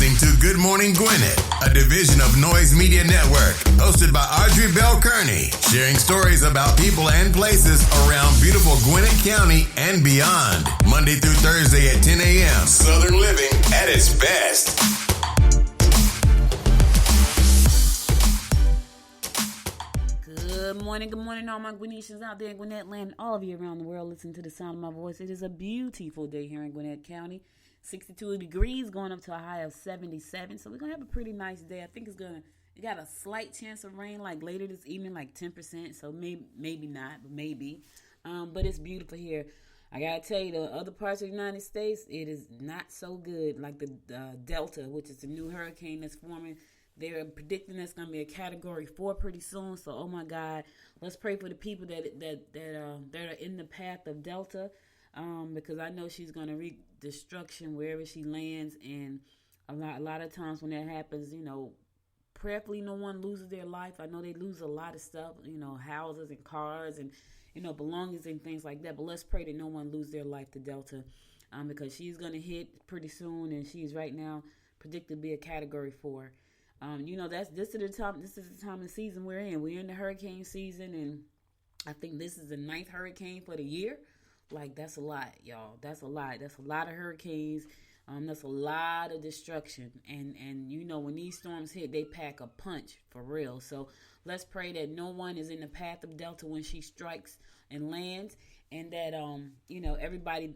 listening to Good Morning Gwinnett, a division of Noise Media Network, hosted by Audrey Bell Kearney, sharing stories about people and places around beautiful Gwinnett County and beyond. Monday through Thursday at 10 a.m. Southern living at its best. Good morning, all my Gwinnetians out there in Gwinnett land, and all of you around the world listening to the sound of my voice. It is a beautiful day here in Gwinnett County. 62 degrees, going up to a high of 77. So we're going to have a pretty nice day. I think it got a slight chance of rain like later this evening, like 10%. So maybe not, but maybe. But it's beautiful here. I got to tell you, the other parts of the United States, it is not so good. Like the Delta, which is the new hurricane that's forming. They're predicting that's going to be a Category 4 pretty soon. So, oh my God, let's pray for the people that are in the path of Delta, because I know she's going to wreak destruction wherever she lands. And a lot of times when that happens, prayerfully no one loses their life. I know they lose a lot of stuff, houses and cars and belongings and things like that. But let's pray that no one lose their life to Delta, because she's going to hit pretty soon, and she's right now predicted to be a Category 4. This is the time of the season we're in. We're in the hurricane season, and I think this is the 9th hurricane for the year. Like, that's a lot, y'all. That's a lot. That's a lot of hurricanes. That's a lot of destruction. And when these storms hit, they pack a punch for real. So let's pray that no one is in the path of Delta when she strikes and lands, and that everybody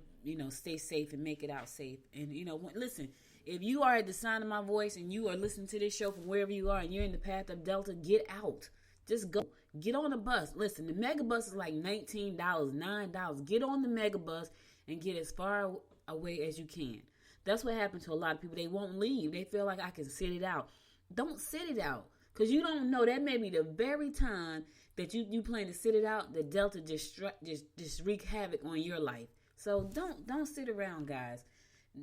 stay safe and make it out safe. And listen. If you are at the sound of my voice and you are listening to this show from wherever you are and you're in the path of Delta, get out. Just go. Get on the bus. Listen, the mega bus is like $19, $9. Get on the mega bus and get as far away as you can. That's what happened to a lot of people. They won't leave. They feel like I can sit it out. Don't sit it out, because you don't know. That may be the very time that you plan to sit it out, that Delta just wreak havoc on your life. So don't sit around, guys.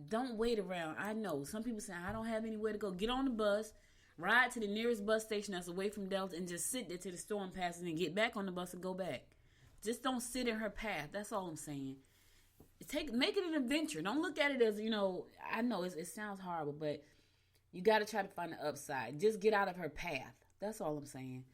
Don't wait around. I know some people say, I don't have anywhere to go. Get on the bus, ride to the nearest bus station that's away from Delta, and just sit there till the storm passes and get back on the bus and go back. Just don't sit in her path. That's all I'm saying. Make it an adventure. Don't look at it as, I know it sounds horrible, but you got to try to find the upside. Just get out of her path. That's all I'm saying.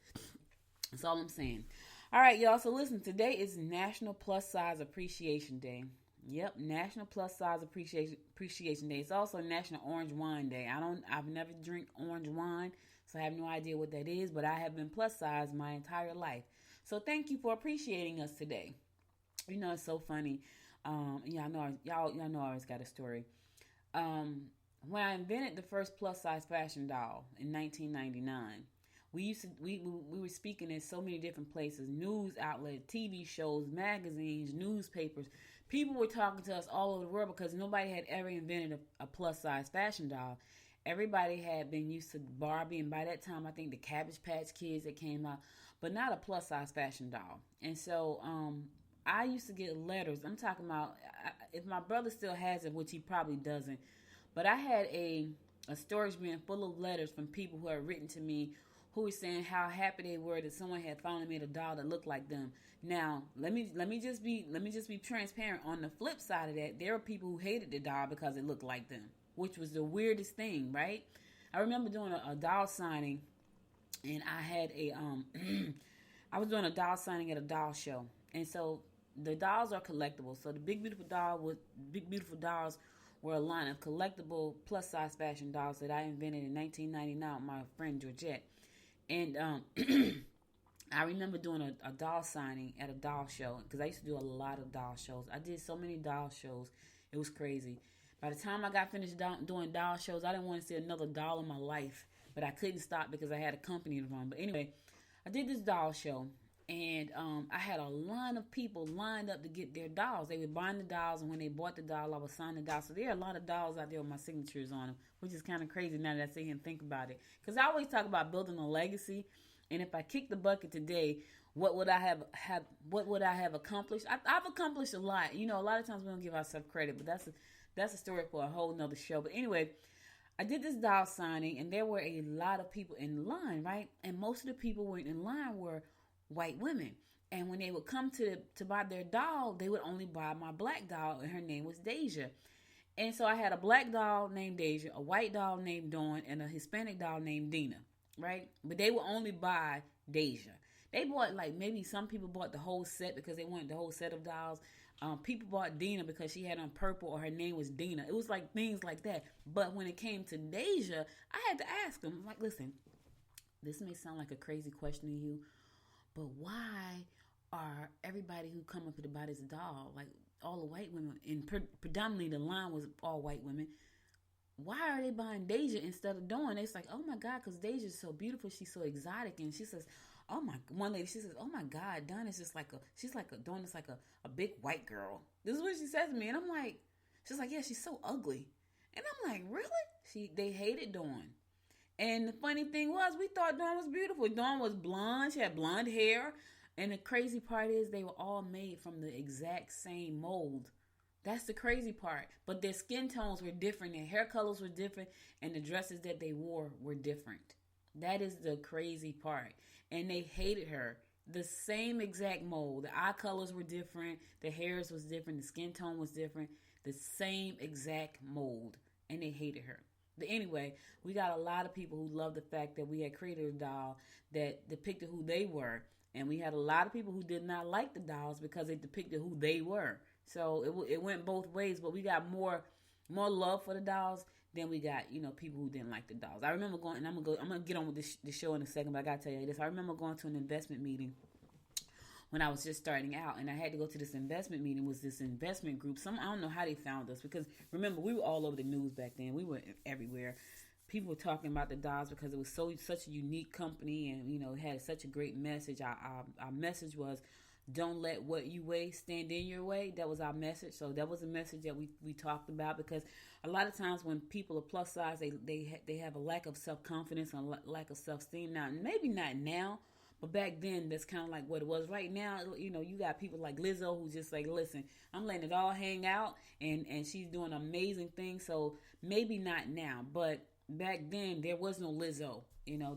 That's all I'm saying. All right, y'all. So listen, today is National Plus Size Appreciation Day. Yep, National Plus Size Appreciation Day. It's also National Orange Wine Day. I've never drank orange wine, so I have no idea what that is, but I have been plus size my entire life. So thank you for appreciating us today. It's so funny. Y'all know I always got a story. When I invented the first plus size fashion doll in 1999, we were speaking in so many different places, news outlets, TV shows, magazines, newspapers. People were talking to us all over the world because nobody had ever invented a plus-size fashion doll. Everybody had been used to Barbie, and by that time, I think the Cabbage Patch Kids that came out, but not a plus-size fashion doll. And so I used to get letters. I'm talking about, if my brother still has it, which he probably doesn't, but I had a storage bin full of letters from people who had written to me, who were saying how happy they were that someone had finally made a doll that looked like them. Now, let me just be transparent. On the flip side of that, there were people who hated the doll because it looked like them, which was the weirdest thing, right? I remember doing a doll signing, and I had I was doing a doll signing at a doll show, and so the dolls are collectible. So the Big Beautiful Dolls were a line of collectible plus size fashion dolls that I invented in 1999 with my friend Georgette. And I remember doing a doll signing at a doll show, because I used to do a lot of doll shows. I did so many doll shows. It was crazy. By the time I got finished doing doll shows, I didn't want to see another doll in my life. But I couldn't stop because I had a company to run. But anyway, I did this doll show. And I had a line of people lined up to get their dolls. They were buying the dolls, and when they bought the doll, I would sign the doll. So there are a lot of dolls out there with my signatures on them, which is kind of crazy now that I sit here and think about it. Because I always talk about building a legacy. And if I kick the bucket today, what would I have accomplished? I've accomplished a lot. A lot of times we don't give ourselves credit, but that's a story for a whole nother show. But anyway, I did this doll signing, and there were a lot of people in line, right? And most of the people were in line were white women. And when they would come to buy their doll, they would only buy my black doll, and her name was Deja. And so I had a black doll named Deja, a white doll named Dawn, and a Hispanic doll named Dina, right? But they would only buy Deja. They bought, like, maybe some people bought the whole set because they wanted the whole set of dolls. People bought Dina because she had on purple or her name was Dina. It was like things like that. But when it came to Deja, I had to ask them, like, listen, this may sound like a crazy question to you, but why are everybody who come up to buy this doll, like all the white women, and predominantly the line was all white women, why are they buying Deja instead of Dawn? It's like, oh my God, because Deja's so beautiful, she's so exotic. And she says, one lady, she says, oh my God, Dawn is just like Dawn is like a big white girl. This is what she says to me. And I'm like, she's like, yeah, she's so ugly. And I'm like, really? They hated Dawn. And the funny thing was, we thought Dawn was beautiful. Dawn was blonde. She had blonde hair. And the crazy part is they were all made from the exact same mold. That's the crazy part. But their skin tones were different. Their hair colors were different. And the dresses that they wore were different. That is the crazy part. And they hated her. The same exact mold. The eye colors were different. The hairs was different. The skin tone was different. The same exact mold. And they hated her. But anyway, we got a lot of people who love the fact that we had created a doll that depicted who they were. And we had a lot of people who did not like the dolls because they depicted who they were. So it went both ways. But we got more love for the dolls than we got, people who didn't like the dolls. I remember going, and I'm gonna get on with the show in a second, but I gotta tell you this. I remember going to an investment meeting when I was just starting out, and I had to go to this investment meeting. Was this investment group? I don't know how they found us, because remember, we were all over the news back then. We were everywhere. People were talking about the dolls because it was such a unique company, and it had such a great message. Our message was, don't let what you weigh stand in your way. That was our message. So that was a message that we talked about, because a lot of times when people are plus size, they have a lack of self-confidence and a lack of self-esteem. Now, maybe not now, but back then, that's kind of like what it was. Right now, you got people like Lizzo who's just like, listen, I'm letting it all hang out, and she's doing amazing things. So maybe not now, but back then, there was no Lizzo.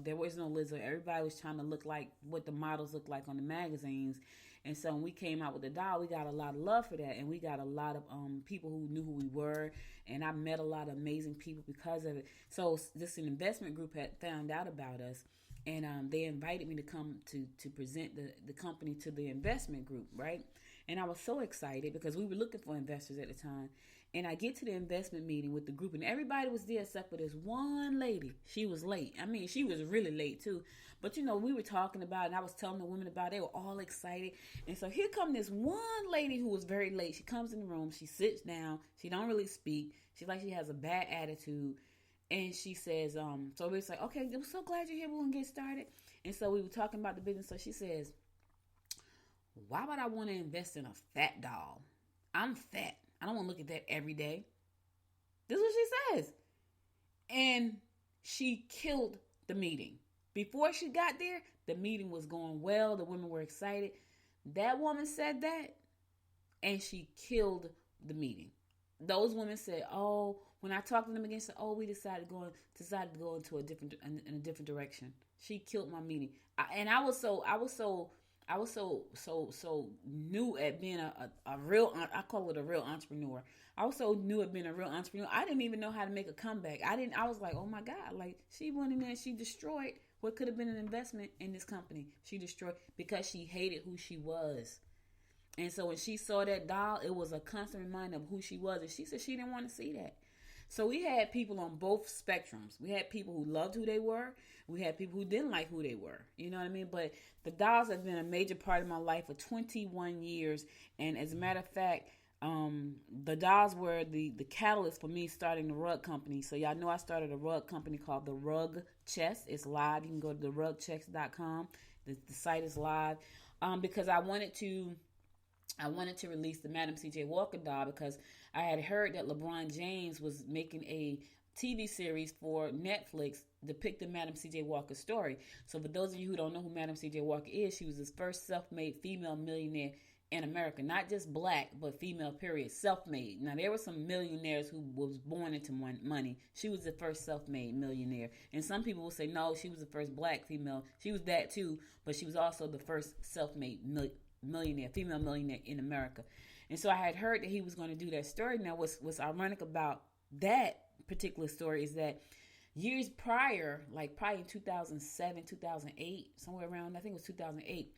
There was no Lizzo. Everybody was trying to look like what the models look like on the magazines. And so when we came out with the doll, we got a lot of love for that. And we got a lot of people who knew who we were. And I met a lot of amazing people because of it. So this investment group had found out about us. And they invited me to come to present the company to the investment group, right? And I was so excited because we were looking for investors at the time. And I get to the investment meeting with the group, and everybody was there except for this one lady. She was late. I mean, she was really late too. But, we were talking about it, and I was telling the women about it. They were all excited. And so here come this one lady who was very late. She comes in the room. She sits down. She don't really speak. She has a bad attitude. And she says, so we was like, okay, I'm so glad you're here. We're going to get started. And so we were talking about the business. So she says, why would I want to invest in a fat doll? I'm fat. I don't want to look at that every day. This is what she says. And she killed the meeting. Before she got there, the meeting was going well. The women were excited. That woman said that, and she killed the meeting. Those women said, "Oh," when I talked to them again, said, "Oh, we decided to go into a different direction." She killed my meeting, and I was so new at being a real, I call it a real entrepreneur. I was so new at being a real entrepreneur. I didn't even know how to make a comeback. I was like, oh my God, like she went in there and she destroyed what could have been an investment in this company. She destroyed because she hated who she was. And so when she saw that doll, it was a constant reminder of who she was. And she said she didn't want to see that. So we had people on both spectrums. We had people who loved who they were. We had people who didn't like who they were. You know what I mean? But the dolls have been a major part of my life for 21 years. And as a matter of fact, the dolls were the catalyst for me starting the rug company. So y'all know I started a rug company called The Rug Chest. It's live. You can go to therugchest.com. The site is live. Because I wanted to release the Madam C.J. Walker doll because I had heard that LeBron James was making a TV series for Netflix depicting Madam C.J. Walker's story. So for those of you who don't know who Madam C.J. Walker is, she was the first self-made female millionaire in America. Not just black, but female, period. Self-made. Now, there were some millionaires who was born into money. She was the first self-made millionaire. And some people will say, no, she was the first black female. She was that too, but she was also the first self-made millionaire, female millionaire in America. And so I had heard that he was going to do that story. Now, what's ironic about that particular story is that years prior, like probably in 2007, 2008, somewhere around, I think it was 2008,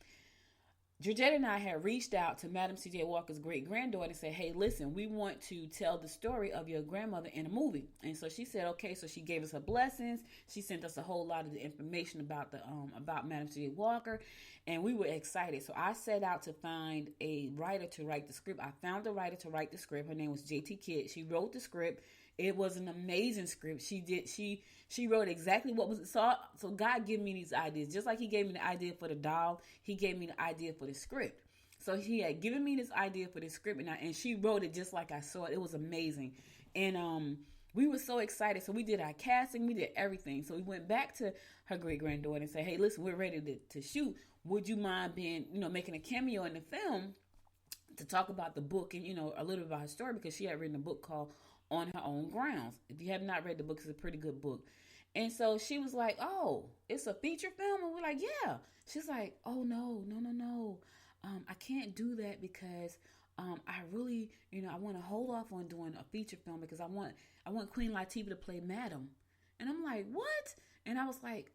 Georgette and I had reached out to Madam C.J. Walker's great-granddaughter and said, hey, listen, we want to tell the story of your grandmother in a movie. And so she said, okay. So she gave us her blessings. She sent us a whole lot of the information about about Madam C.J. Walker, and we were excited. So I set out to find a writer to write the script. I found a writer to write the script. Her name was J.T. Kidd. She wrote the script. It was an amazing script. She wrote exactly what was so God gave me these ideas. Just like he gave me the idea for the doll, he gave me the idea for the script. So he had given me this idea for this script, and she wrote it just like I saw it. It was amazing. And we were so excited. So we did our casting, we did everything. So we went back to her great-granddaughter and said, hey, listen, we're ready to shoot. Would you mind making a cameo in the film to talk about the book and, a little bit about her story, because she had written a book called On Her Own Grounds. If you have not read the book, it's a pretty good book. And so she was like, oh, it's a feature film? And we're like, yeah. She's like, oh, no. I can't do that because I really, I want to hold off on doing a feature film because I want Queen Latifah to play Madam. And I'm like, what? And I was like,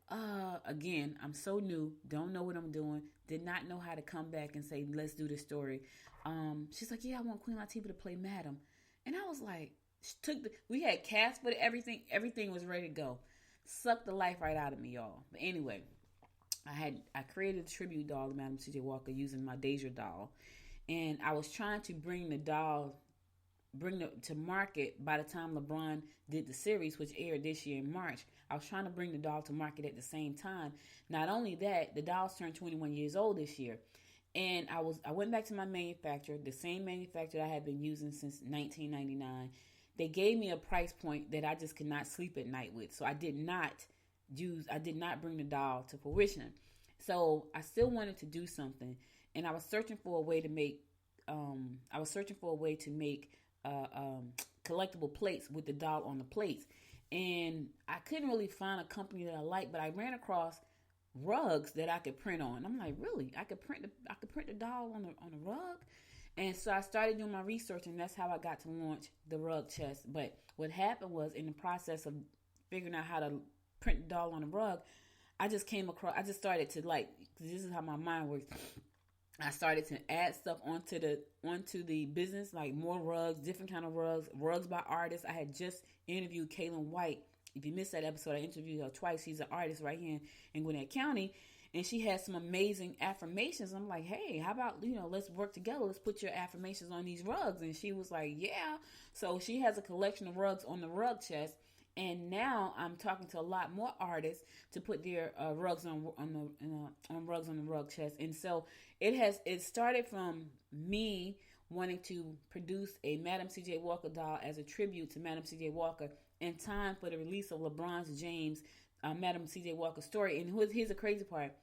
again, I'm so new, don't know what I'm doing, did not know how to come back and say, let's do this story. She's like, yeah, I want Queen Latifah to play Madam. And I was like, we had cast for everything was ready to go. Sucked the life right out of me, y'all. But anyway, I created a tribute doll to Madam C.J. Walker using my Deja doll. And I was trying to bring the doll to market by the time LeBron did the series, which aired this year in March. I was trying to bring the doll to market at the same time. Not only that, the doll's turned 21 years old this year. And I went back to my manufacturer, the same manufacturer I had been using since 1999. They gave me a price point that I just could not sleep at night with. So I did not bring the doll to fruition. So I still wanted to do something. And I was searching for a way to make collectible plates with the doll on the plates. And I couldn't really find a company that I liked, but I ran across rugs that I could print on. I'm like, really? I could print the doll on a rug? And so I started doing my research, and that's how I got to launch the rug chest. But what happened was, in the process of figuring out how to print the doll on a rug, I just started to this is how my mind works. I started to add stuff onto the business, like more rugs, different kind of rugs by artists. I had just interviewed Kaylin White. If you missed that episode, I interviewed her twice. She's an artist right here in Gwinnett County. And she has some amazing affirmations. I'm like, hey, how about, let's work together. Let's put your affirmations on these rugs. And she was like, yeah. So she has a collection of rugs on the rug chest. And now I'm talking to a lot more artists to put their rugs on rugs on the rug chest. And so it started from me wanting to produce a Madam C.J. Walker doll as a tribute to Madam C.J. Walker in time for the release of LeBron James' Madam C.J. Walker story. And here's the crazy part.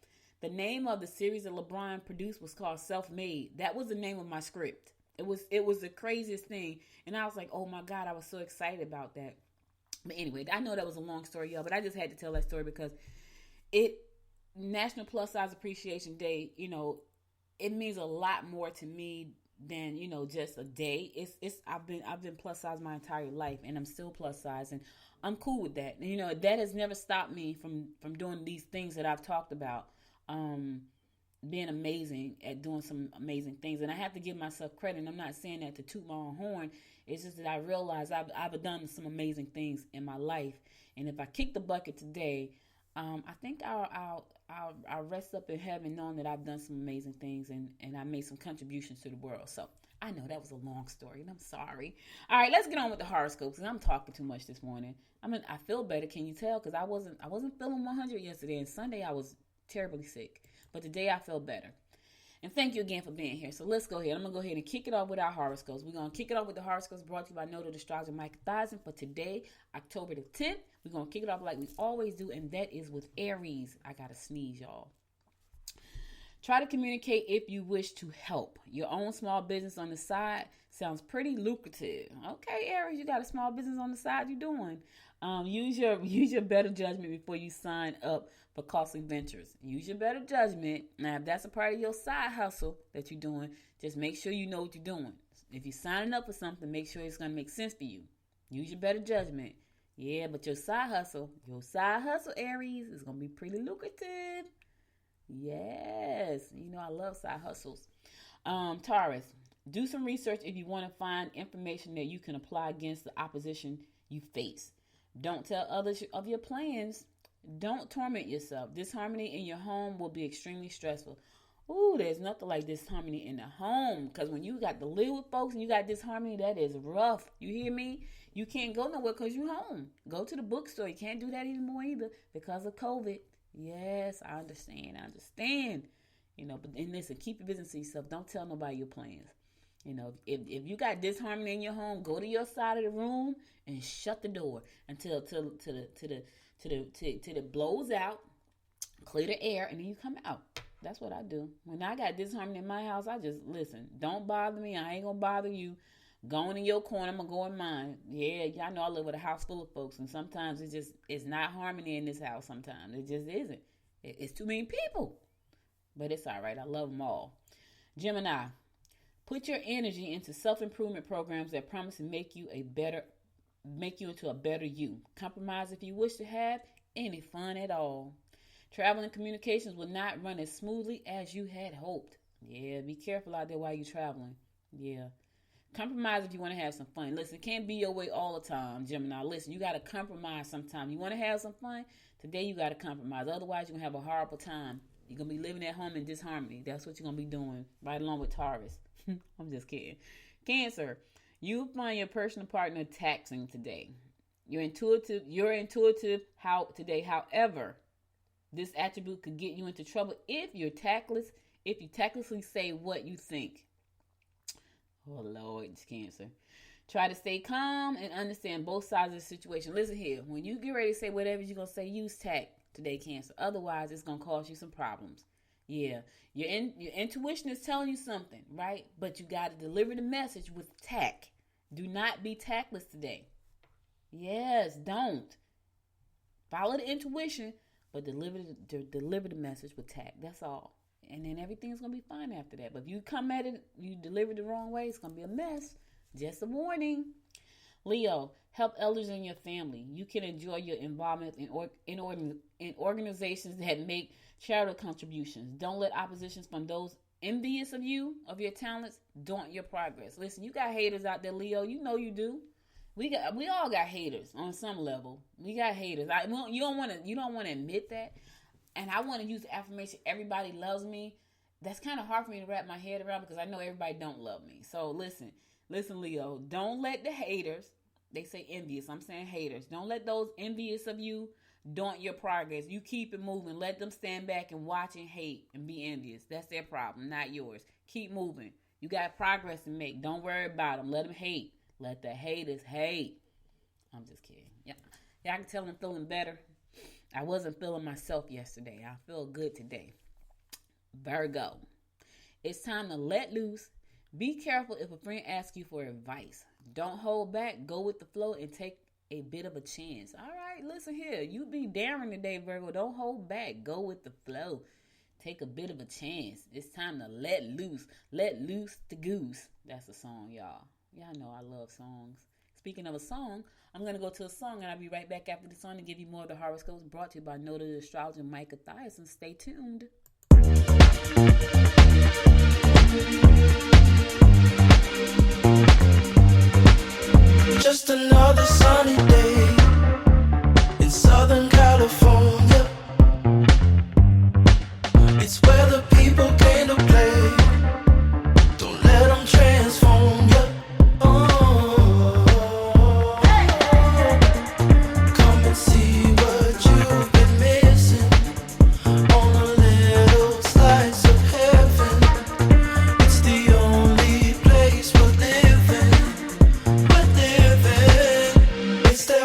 The name of the series that LeBron produced was called Self-Made. That was the name of my script. It was the craziest thing. And I was like, oh my God, I was so excited about that. But anyway, I know that was a long story, y'all, but I just had to tell that story because National Plus Size Appreciation Day, it means a lot more to me than, just a day. I've been plus size my entire life, and I'm still plus size, and I'm cool with that. And, that has never stopped me from doing these things that I've talked about, being amazing at doing some amazing things. And I have to give myself credit, and I'm not saying that to toot my own horn. It's just that I realize I've done some amazing things in my life. And if I kick the bucket today, I think I'll rest up in heaven knowing that I've done some amazing things and I made some contributions to the world. So I know that was a long story, and I'm sorry. All right, let's get on with the horoscopes, because I'm talking too much this morning. I feel better. Can you tell? Because I wasn't feeling 100 yesterday, and Sunday I was terribly sick. But today I feel better. And thank you again for being here. So let's go ahead. I'm going to go ahead and kick it off with our horoscopes. We're going to kick it off with the horoscopes brought to you by Noto Astrologer Mike Thison for today, October the 10th. We're going to kick it off like we always do, and that is with Aries. I got to sneeze, y'all. Try to communicate if you wish to help. Your own small business on the side sounds pretty lucrative. Okay, Aries, you got a small business on the side you're doing. Use your better judgment before you sign up for costly ventures. Use your better judgment. Now, if that's a part of your side hustle that you're doing, just make sure you know what you're doing. If you're signing up for something, make sure it's going to make sense for you. Use your better judgment. Yeah, but your side hustle, Aries, is going to be pretty lucrative. Yes. You know, I love side hustles. Taurus, do some research if you want to find information that you can apply against the opposition you face. Don't tell others of your plans. Don't torment yourself. Disharmony in your home will be extremely stressful. Ooh, there's nothing like disharmony in the home. Because when you got to live with folks and you got disharmony, that is rough. You hear me? You can't go nowhere because you're home. Go to the bookstore. You can't do that anymore either because of COVID. Yes, I understand. You know, but and listen, keep your business to yourself. Don't tell nobody your plans. You know, if you got disharmony in your home, go to your side of the room and shut the door until it blows out, clear the air, and then you come out. That's what I do. When I got disharmony in my house, I just listen. Don't bother me. I ain't gonna bother you. Going in your corner, I'm gonna go in mine. Yeah, y'all know I live with a house full of folks, and sometimes it's not harmony in this house. Sometimes it just isn't. It's too many people, but it's all right. I love them all. Gemini, put your energy into self-improvement programs that promise to make you into a better you. Compromise if you wish to have any fun at all. Travel and communications will not run as smoothly as you had hoped. Yeah, be careful out there while you're traveling. Yeah. Compromise if you want to have some fun. Listen, it can't be your way all the time, Gemini. Listen, you got to compromise sometime. You want to have some fun? Today you got to compromise. Otherwise, you're going to have a horrible time. You're going to be living at home in disharmony. That's what you're going to be doing right along with Taurus. I'm just kidding. Cancer, you'll find your personal partner taxing today. You're intuitive today. However, this attribute could get you into trouble if you tactlessly say what you think. Oh, Lord, it's Cancer. Try to stay calm and understand both sides of the situation. Listen here. When you get ready to say whatever you're going to say, use tact today, Cancer. Otherwise, it's going to cause you some problems. Yeah. Your intuition is telling you something, right? But you got to deliver the message with tact. Do not be tactless today. Yes, don't. Follow the intuition, but deliver the message with tact. That's all. And then everything's going to be fine after that. But if you come at it, you deliver the wrong way, it's going to be a mess. Just a warning. Leo, help elders in your family. You can enjoy your involvement in organizations that make charitable contributions. Don't let oppositions from those envious of you, of your talents, daunt your progress. Listen, you got haters out there, Leo. You know you do. We all got haters on some level. We got haters. You don't want to admit that. And I want to use the affirmation, everybody loves me. That's kind of hard for me to wrap my head around because I know everybody don't love me. So listen, Leo, don't let the haters, they say envious, I'm saying haters. Don't let those envious of you daunt your progress. You keep it moving. Let them stand back and watch and hate and be envious. That's their problem, not yours. Keep moving. You got progress to make. Don't worry about them. Let them hate. Let the haters hate. I'm just kidding. Yeah, I can tell I'm feeling better. I wasn't feeling myself yesterday. I feel good today. Virgo, it's time to let loose. Be careful if a friend asks you for advice. Don't hold back. Go with the flow and take a bit of a chance. All right, listen here. You be daring today, Virgo. Don't hold back. Go with the flow. Take a bit of a chance. It's time to let loose. Let loose the goose. That's a song, y'all. Y'all know I love songs. Speaking of a song, I'm going to go to a song, and I'll be right back after the song to give you more of the horoscopes brought to you by noted astrologer Mike Athias. And stay tuned. Just another sunny day in Southern California. It's where the people came to play. Don't let them transform you. Come and see what you've been missing on a little slice of heaven. It's the only place we're living. It's the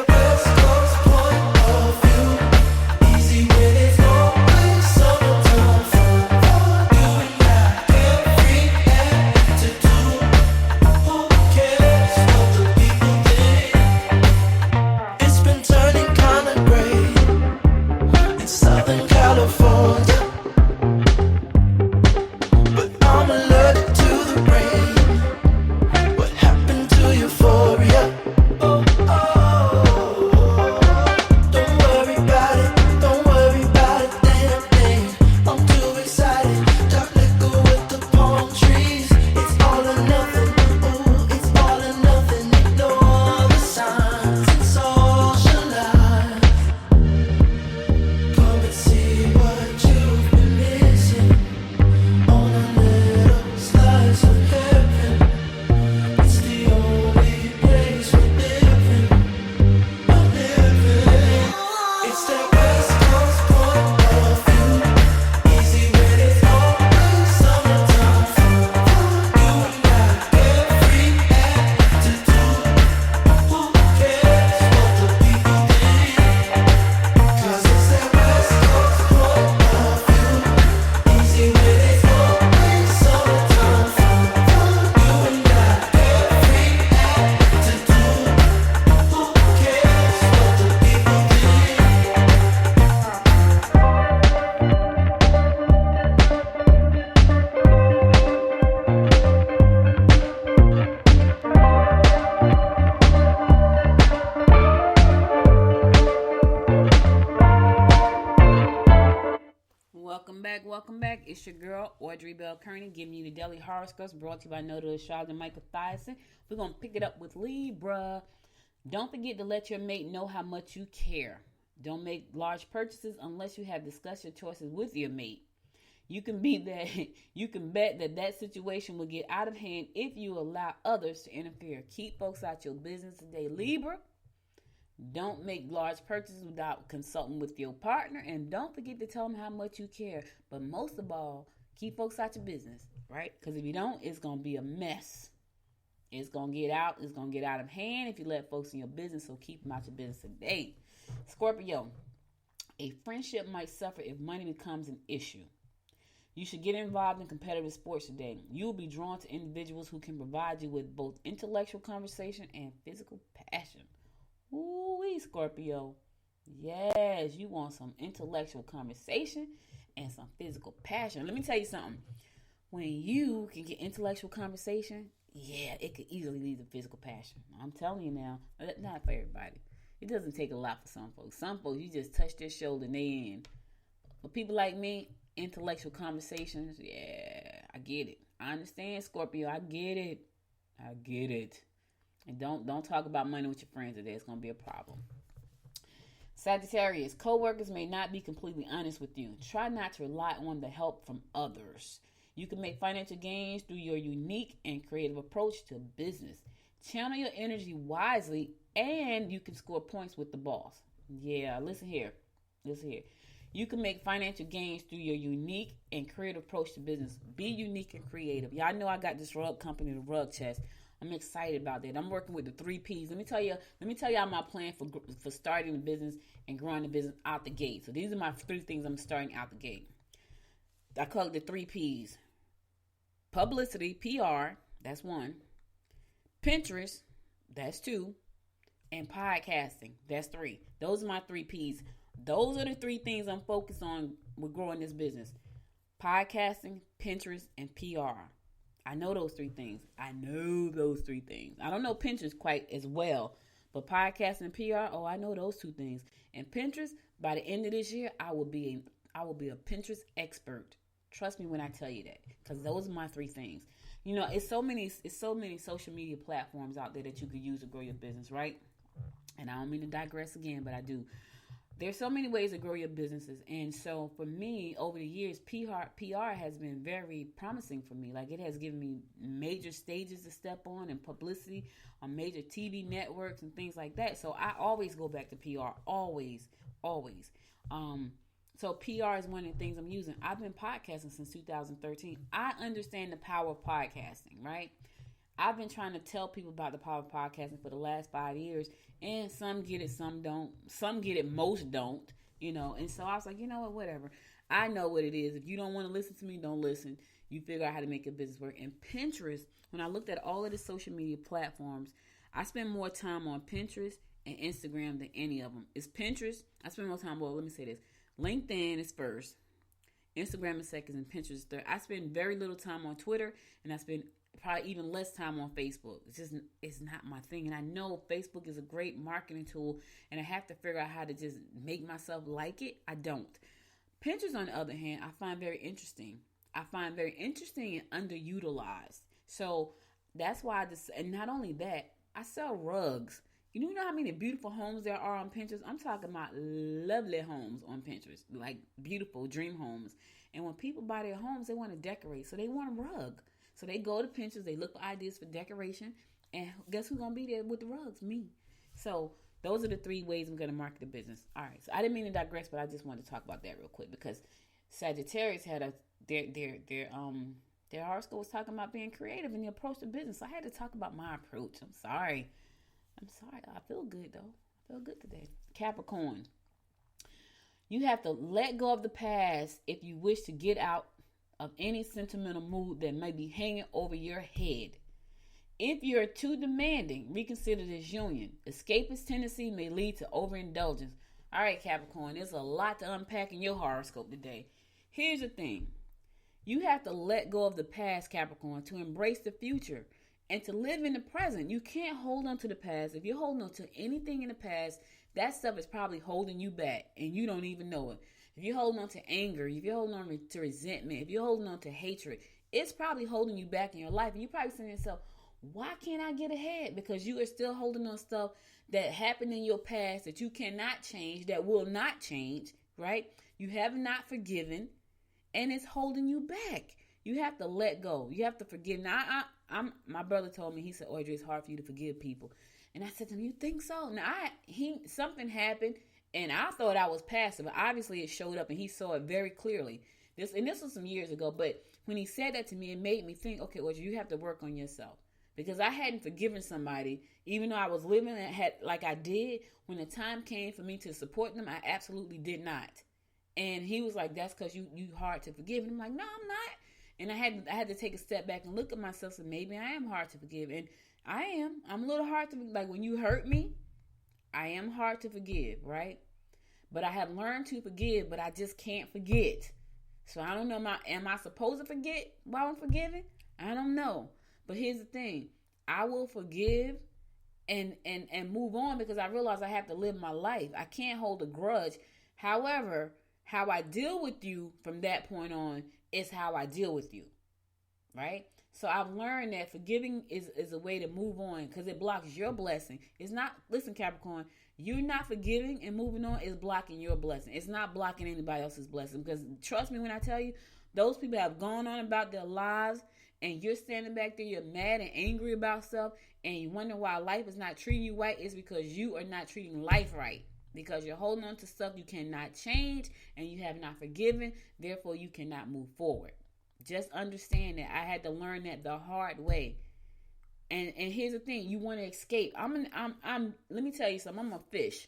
welcome back. It's your girl, Audrey Bell Kearney, giving you the daily horoscopes brought to you by Notary Astrologer and Michael Thiason. We're going to pick it up with Libra. Don't forget to let your mate know how much you care. Don't make large purchases unless you have discussed your choices with your mate. You can bet that situation will get out of hand if you allow others to interfere. Keep folks out your business today, Libra. Don't make large purchases without consulting with your partner, and don't forget to tell them how much you care. But most of all, keep folks out your business, right? Because if you don't, it's going to be a mess. It's going to get out. It's going to get out of hand if you let folks in your business, so keep them out your business today. Scorpio, a friendship might suffer if money becomes an issue. You should get involved in competitive sports today. You will be drawn to individuals who can provide you with both intellectual conversation and physical passion. Ooh-wee, Scorpio. Yes, you want some intellectual conversation and some physical passion. Let me tell you something. When you can get intellectual conversation, yeah, it could easily lead to physical passion. I'm telling you now, not for everybody. It doesn't take a lot for some folks. Some folks, you just touch their shoulder and they in. For people like me, intellectual conversations, yeah, I get it. I understand, Scorpio. I get it. And don't talk about money with your friends today. It's going to be a problem. Sagittarius, coworkers may not be completely honest with you. Try not to rely on the help from others. You can make financial gains through your unique and creative approach to business. Channel your energy wisely, and you can score points with the boss. Yeah, listen here. You can make financial gains through your unique and creative approach to business. Be unique and creative. Y'all know I got this rug company, the Rug Chest. I'm excited about that. I'm working with the 3 P's. Let me tell y'all my plan for starting the business and growing the business out the gate. So these are my 3 things I'm starting out the gate. I call it the 3 P's. Publicity, PR, that's 1. Pinterest, that's 2. And podcasting, that's 3. Those are my 3 P's. Those are the 3 things I'm focused on with growing this business. Podcasting, Pinterest, and PR. I know those 3 things. I don't know Pinterest quite as well, but podcasting and PR, I know those 2 things. And Pinterest, by the end of this year, I will be a Pinterest expert. Trust me when I tell you that, because those are my 3 things. You know, it's so many social media platforms out there that you could use to grow your business, right? And I don't mean to digress again, but I do. There's so many ways to grow your businesses. And so for me, over the years, PR has been very promising for me. Like, it has given me major stages to step on and publicity on major TV networks and things like that. So I always go back to PR. Always. So PR is one of the things I'm using. I've been podcasting since 2013. I understand the power of podcasting, right? I've been trying to tell people about the power of podcasting for the last 5 years, and some get it, some don't. Some get it, most don't, And so I was like, you know what, whatever. I know what it is. If you don't want to listen to me, don't listen. You figure out how to make your business work. And Pinterest, when I looked at all of the social media platforms, I spend more time on Pinterest and Instagram than any of them. It's Pinterest. I spend more time, let me say this. LinkedIn is first. Instagram is second, and Pinterest is third. I spend very little time on Twitter, and I spend probably even less time on Facebook. It's not my thing. And I know Facebook is a great marketing tool, and I have to figure out how to just make myself like it. I don't. Pinterest, on the other hand, I find very interesting. And underutilized. So that's why and not only that, I sell rugs. You know how many beautiful homes there are on Pinterest? I'm talking about lovely homes on Pinterest, like beautiful dream homes. And when people buy their homes, they want to decorate, so they want a rug. So they go to Pinterest, they look for ideas for decoration, and guess who's going to be there with the rugs? Me. So those are the 3 ways I'm going to market the business. All right, so I didn't mean to digress, but I just wanted to talk about that real quick, because Sagittarius had their horoscope was talking about being creative in the approach to business. So I had to talk about my approach. I'm sorry. I feel good, though. I feel good today. Capricorn. You have to let go of the past if you wish to get out of any sentimental mood that may be hanging over your head. If you're too demanding, reconsider this union. Escapist tendency may lead to overindulgence. All right, Capricorn, there's a lot to unpack in your horoscope today. Here's the thing. You have to let go of the past, Capricorn, to embrace the future. and to live in the present. You can't hold on to the past. If you're holding on to anything in the past, that stuff is probably holding you back and you don't even know it. If you're holding on to anger, if you're holding on to resentment, if you're holding on to hatred, it's probably holding you back in your life. And you're probably saying to yourself, why can't I get ahead? Because you are still holding on stuff that happened in your past that you cannot change, that will not change, right? You have not forgiven, and it's holding you back. You have to let go. You have to forgive. Now, my brother told me, he said, Audrey, it's hard for you to forgive people. And I said to him, you think so? Now, something happened, and I thought I was passive, but obviously it showed up, and he saw it very clearly. This was some years ago, but when he said that to me, it made me think, okay, Audrey, you have to work on yourself. Because I hadn't forgiven somebody, even though I was living like I did. When the time came for me to support them, I absolutely did not. And he was like, that's because you hard to forgive. And I'm like, no, I'm not. And I had to take a step back and look at myself and maybe I am hard to forgive. And I am. I'm a little hard to, like, when you hurt me, I am hard to forgive, right? But I have learned to forgive, but I just can't forget. So I don't know, am I supposed to forget while I'm forgiving? I don't know. But here's the thing. I will forgive and move on because I realize I have to live my life. I can't hold a grudge. However, how I deal with you from that point on is how I deal with you, right? So I've learned that forgiving is a way to move on because it blocks your blessing. It's not, listen, Capricorn, you're not forgiving and moving on is blocking your blessing. It's not blocking anybody else's blessing because trust me when I tell you, those people have gone on about their lives and you're standing back there, you're mad and angry about stuff and you wonder why life is not treating you right. It's because you are not treating life right. Because you're holding on to stuff you cannot change and you have not forgiven. Therefore, you cannot move forward. Just understand that I had to learn that the hard way. And here's the thing. You want to escape. Let me tell you something. I'm a fish.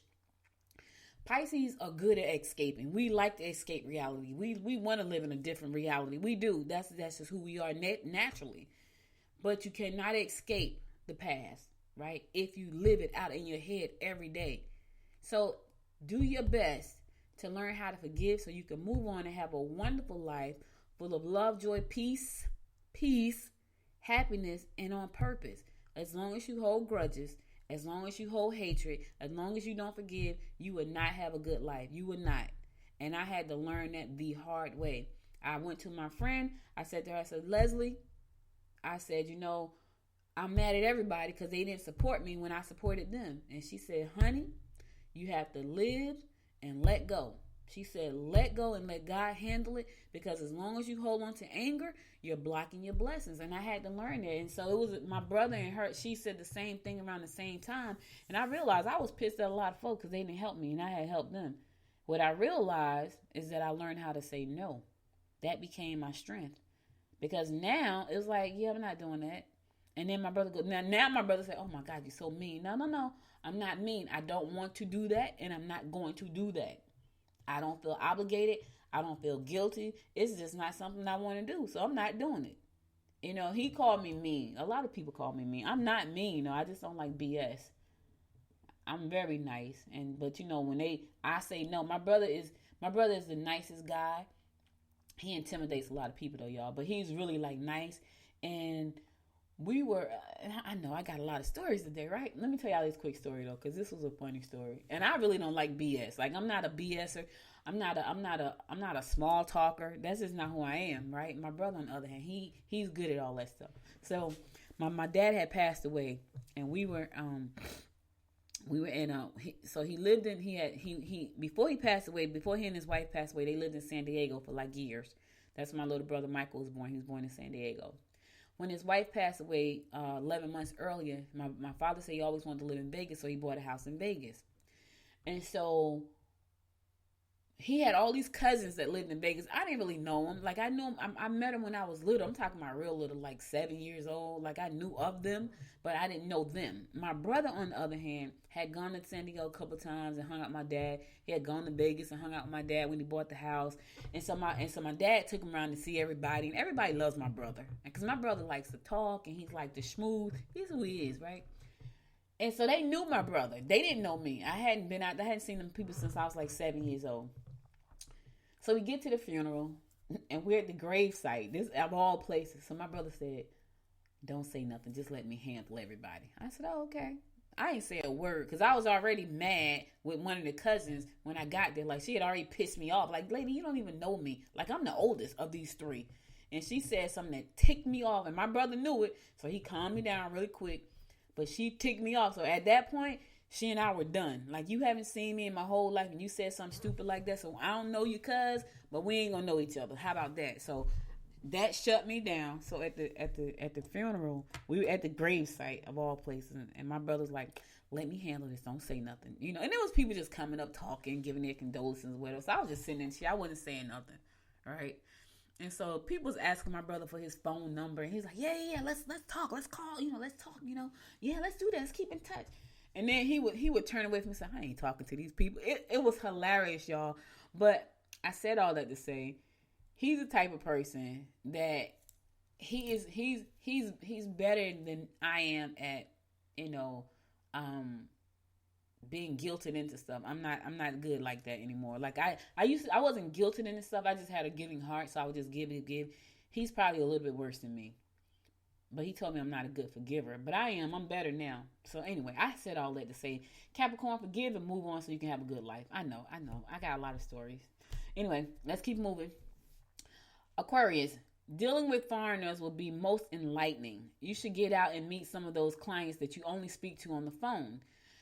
Pisces are good at escaping. We like to escape reality. We want to live in a different reality. We do. That's just who we are naturally. But you cannot escape the past, right? If you live it out in your head every day. So do your best to learn how to forgive so you can move on and have a wonderful life full of love, joy, peace, happiness, and on purpose. As long as you hold grudges, as long as you hold hatred, as long as you don't forgive, you will not have a good life. You will not. And I had to learn that the hard way. I went to my friend. I said to her, I said, Leslie, I said, I'm mad at everybody because they didn't support me when I supported them. And she said, honey, you have to live and let go. She said, let go and let God handle it because as long as you hold on to anger, you're blocking your blessings. And I had to learn that. And so it was my brother and her. She said the same thing around the same time. And I realized I was pissed at a lot of folks because they didn't help me and I had helped them. What I realized is that I learned how to say no. That became my strength because now it's like, yeah, I'm not doing that. And then my brother goes, now my brother said, oh my God, you're so mean. No. I'm not mean. I don't want to do that, and I'm not going to do that. I don't feel obligated. I don't feel guilty. It's just not something I want to do, so I'm not doing it. He called me mean. A lot of people call me mean. I'm not mean. I just don't like BS. I'm very nice, but when I say no, my brother is the nicest guy. He intimidates a lot of people though, y'all, but he's really like nice and. I know I got a lot of stories today, right? Let me tell y'all this quick story though, because this was a funny story. And I really don't like BS. Like I'm not a BSer. I'm not a small talker. That's just not who I am, right? My brother, on the other hand, he's good at all that stuff. So my dad had passed away, and we were in so he lived in he before he passed away, before he and his wife passed away, they lived in San Diego for like years. That's when my little brother Michael was born. He was born in San Diego. When his wife passed away 11 months earlier, my father said he always wanted to live in Vegas, so he bought a house in Vegas. And so he had all these cousins that lived in Vegas. I didn't really know him. Like I knew him. I met him when I was little. I'm talking about real little, like 7 years old. Like I knew of them, but I didn't know them. My brother, on the other hand, had gone to San Diego a couple times and hung out with my dad. He had gone to Vegas and hung out with my dad when he bought the house. And so my dad took him around to see everybody. And everybody loves my brother because my brother likes to talk and he's like the schmooze. He's who he is, right? And so they knew my brother. They didn't know me. I hadn't seen them people since I was like 7 years old. So we get to the funeral, and we're at the grave site. This of all places. So my brother said, Don't say nothing. Just let me handle everybody. I said, oh, okay. I ain't say a word because I was already mad with one of the cousins when I got there. Like, she had already pissed me off. Like, lady, you don't even know me. Like, I'm the oldest of these three. And she said something that ticked me off. And my brother knew it. So he calmed me down really quick. But she ticked me off. So at that point, she and I were done. Like, you haven't seen me in my whole life and you said something stupid like that. So I don't know you, cuz, but we ain't gonna know each other. How about that? So that shut me down. So at the funeral, we were at the grave site of all places, and my brother's like, let me handle this, don't say nothing, you know. And there was people just coming up talking, giving their condolences, whatever. So I was just sitting in shit. I wasn't saying nothing, right? And so people was asking my brother for his phone number, and he's like, yeah, let's talk, let's call, let's talk, yeah, let's do that, let's keep in touch. And then he would turn away from me and say, I ain't talking to these people. It was hilarious, y'all. But I said all that to say, he's the type of person that he's better than I am at, being guilted into stuff. I'm not good like that anymore. Like I wasn't guilted into stuff. I just had a giving heart, so I would just give. He's probably a little bit worse than me. But he told me I'm not a good forgiver. But I am. I'm better now. So anyway, I said all that to say, Capricorn, forgive and move on so you can have a good life. I know. I got a lot of stories. Anyway, let's keep moving. Aquarius, dealing with foreigners will be most enlightening. You should get out and meet some of those clients that you only speak to on the phone.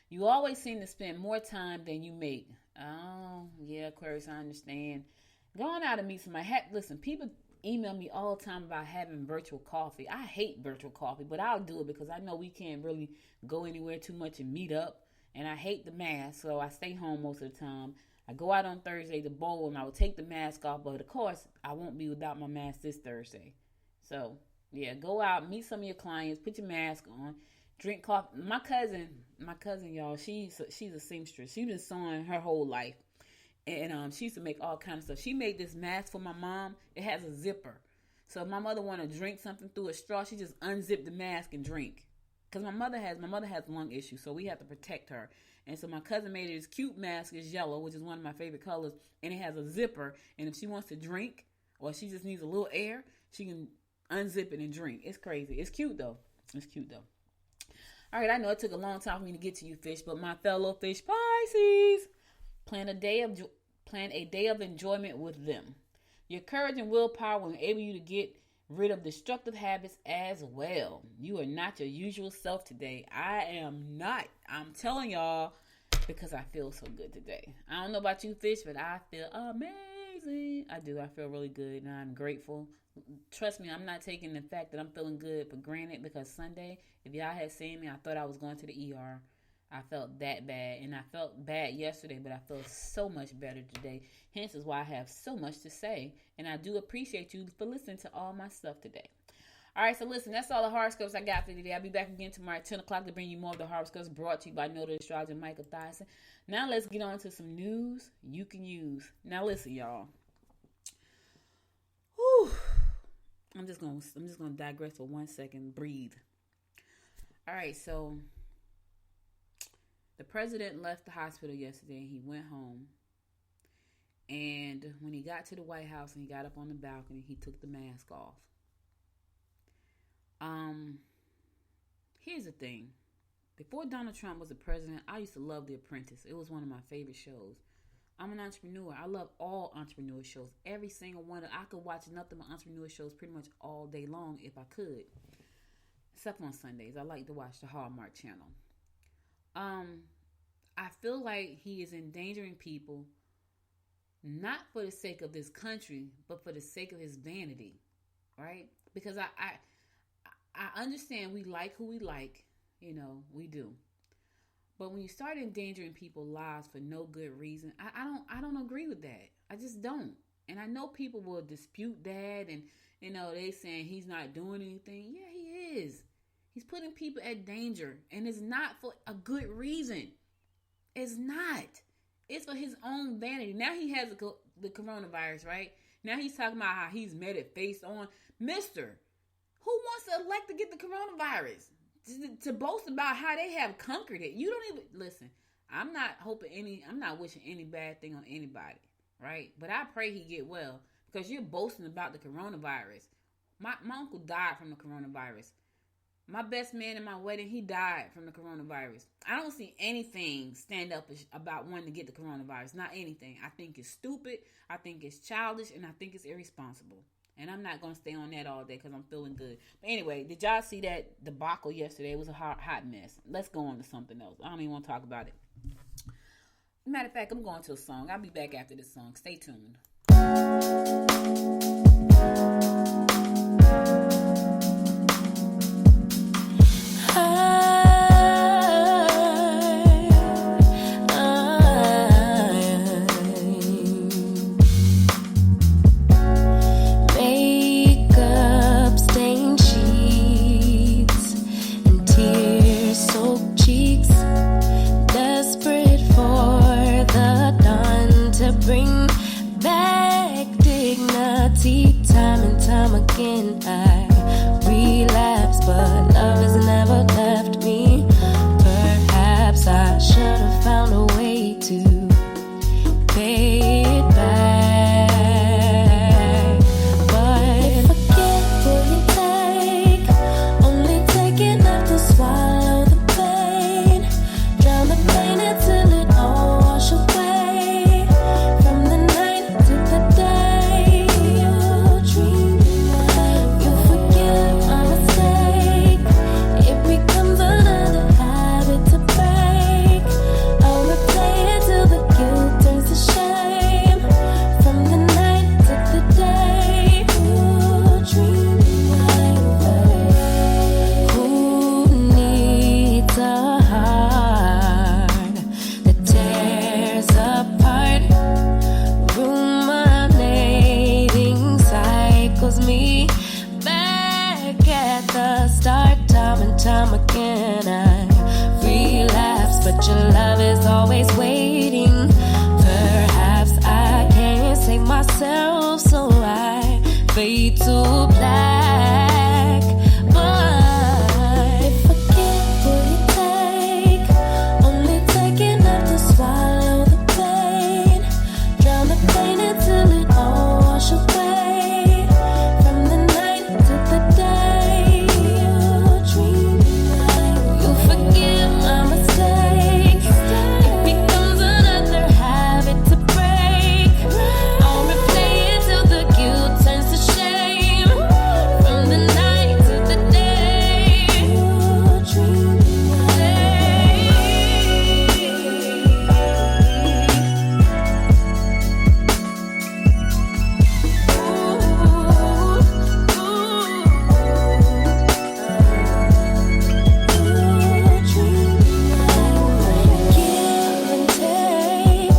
You always seem to spend more time than you make. Oh, yeah, Aquarius, I understand. Going out and meet somebody. Listen, people email me all the time about having virtual coffee. I hate virtual coffee, but I'll do it because I know we can't really go anywhere too much and meet up. And I hate the mask, so I stay home most of the time. I go out on Thursday to bowl, and I will take the mask off. But, of course, I won't be without my mask this Thursday. So, yeah, go out, meet some of your clients, put your mask on, drink coffee. My cousin, y'all, she's a seamstress. She's been sewing her whole life. And she used to make all kinds of stuff. She made this mask for my mom. It has a zipper. So if my mother want to drink something through a straw, she just unzip the mask and drink. Because my mother has lung issues, so we have to protect her. And so my cousin made this cute mask. It's yellow, which is one of my favorite colors. And it has a zipper. And if she wants to drink or she just needs a little air, she can unzip it and drink. It's crazy. It's cute, though. All right, I know it took a long time for me to get to you, fish. But my fellow fish Pisces, plan a day of enjoyment with them. Your courage and willpower will enable you to get rid of destructive habits as well. You are not your usual self today. I am not. I'm telling y'all because I feel so good today. I don't know about you, fish, but I feel amazing. I do. I feel really good, and I'm grateful. Trust me, I'm not taking the fact that I'm feeling good for granted because Sunday, if y'all had seen me, I thought I was going to the ER. I felt that bad, and I felt bad yesterday, but I feel so much better today. Hence is why I have so much to say, and I do appreciate you for listening to all my stuff today. All right, so listen, that's all the horoscopes I got for today. I'll be back again tomorrow at 10 o'clock to bring you more of the horoscopes brought to you by Noted Astrologer Michael Thyssen. Now let's get on to some news you can use. Now listen, y'all. Whew. I'm just gonna digress for 1 second. Breathe. All right, so the president left the hospital yesterday. He went home. And when he got to the White House and he got up on the balcony, he took the mask off. Here's the thing. Before Donald Trump was the president, I used to love The Apprentice. It was one of my favorite shows. I'm an entrepreneur. I love all entrepreneur shows. Every single one. I could watch nothing but entrepreneur shows pretty much all day long if I could. Except on Sundays. I like to watch the Hallmark Channel. I feel like he is endangering people, not for the sake of this country, but for the sake of his vanity, right? Because I understand we like who we like, we do. But when you start endangering people's lives for no good reason, I don't agree with that. I just don't. And I know people will dispute that, and they saying he's not doing anything. Yeah, he is. He's putting people at danger, and it's not for a good reason. It's not. It's for his own vanity. Now he has the coronavirus, right? Now he's talking about how he's met it face on. Mister, who wants to elect to get the coronavirus? To boast about how they have conquered it. You don't even, listen, I'm not wishing any bad thing on anybody, right? But I pray he get well because you're boasting about the coronavirus. My uncle died from the coronavirus. My best man in my wedding, he died from the coronavirus. I don't see anything stand up about wanting to get the coronavirus. Not anything. I think it's stupid. I think it's childish. And I think it's irresponsible. And I'm not going to stay on that all day because I'm feeling good. But anyway, did y'all see that debacle yesterday? It was a hot mess. Let's go on to something else. I don't even want to talk about it. Matter of fact, I'm going to a song. I'll be back after this song. Stay tuned. Makeup stained sheets and tear-soaked cheeks, desperate for the dawn to bring back dignity. Time and time again I relapse, but love has never left me. Perhaps I should have found a way to pay it back. But forget what you take, only take enough to swallow the pain. Drown the pain until it all wash away. From the night to the day you dream, you forgive my mistake. It becomes another habit to break. I'll replay it till the guilt turns to shame. From the night to the day you dream like that. Who needs a heart that tears apart? Ruminating cycles me back at the start. Time and time again I relapse, but your love is always waiting. Perhaps I can't save myself, so I fade to black. But forget what you take, only take enough to swallow the pain. Drown the pain until it all wash away. From the night to the day you dream, you forgive my mistake. It becomes another habit to break. I'll replay it till the guilt turns to shame. From the night to the day you dream Give and take,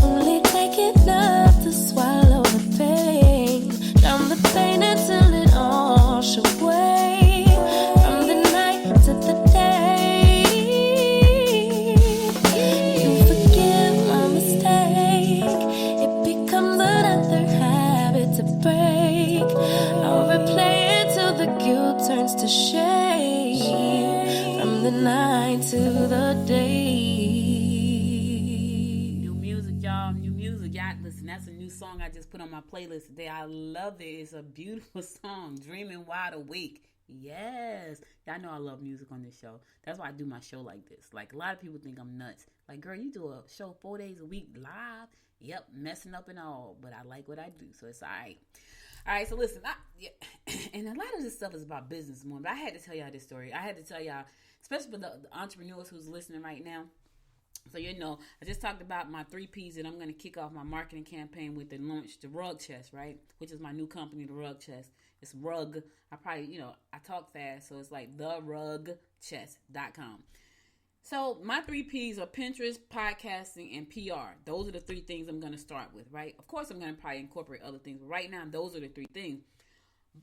only take enough to swallow the pain. Drown the pain until it all wash away. From the night to the day you forgive my mistake. It becomes another habit to break. I'll replay it till the guilt turns to shame. From the night to the day. New music, y'all. New music. Y'all, listen, that's a new song I just put on my playlist today. I love it. It's a beautiful song. Dreaming Wide Awake. Yes. Y'all know I love music on this show. That's why I do my show like this. Like, a lot of people think I'm nuts. Like, girl, you do a show 4 days a week live. Yep, messing up and all. But I like what I do, so it's all right. All right, so listen. And a lot of this stuff is about business more. But I had to tell y'all this story. I had to tell y'all, especially for the entrepreneurs who's listening right now. So, you know, I just talked about my 3 Ps that I'm going to kick off my marketing campaign with and launch the Rug Chest, right? Which is my new company, the Rug Chest. It's rug. I probably, I talk fast, so it's like therugchest.com. So my 3 Ps are Pinterest, podcasting, and PR. Those are the 3 things I'm going to start with, right? Of course, I'm going to probably incorporate other things, but right now, those are the 3 things.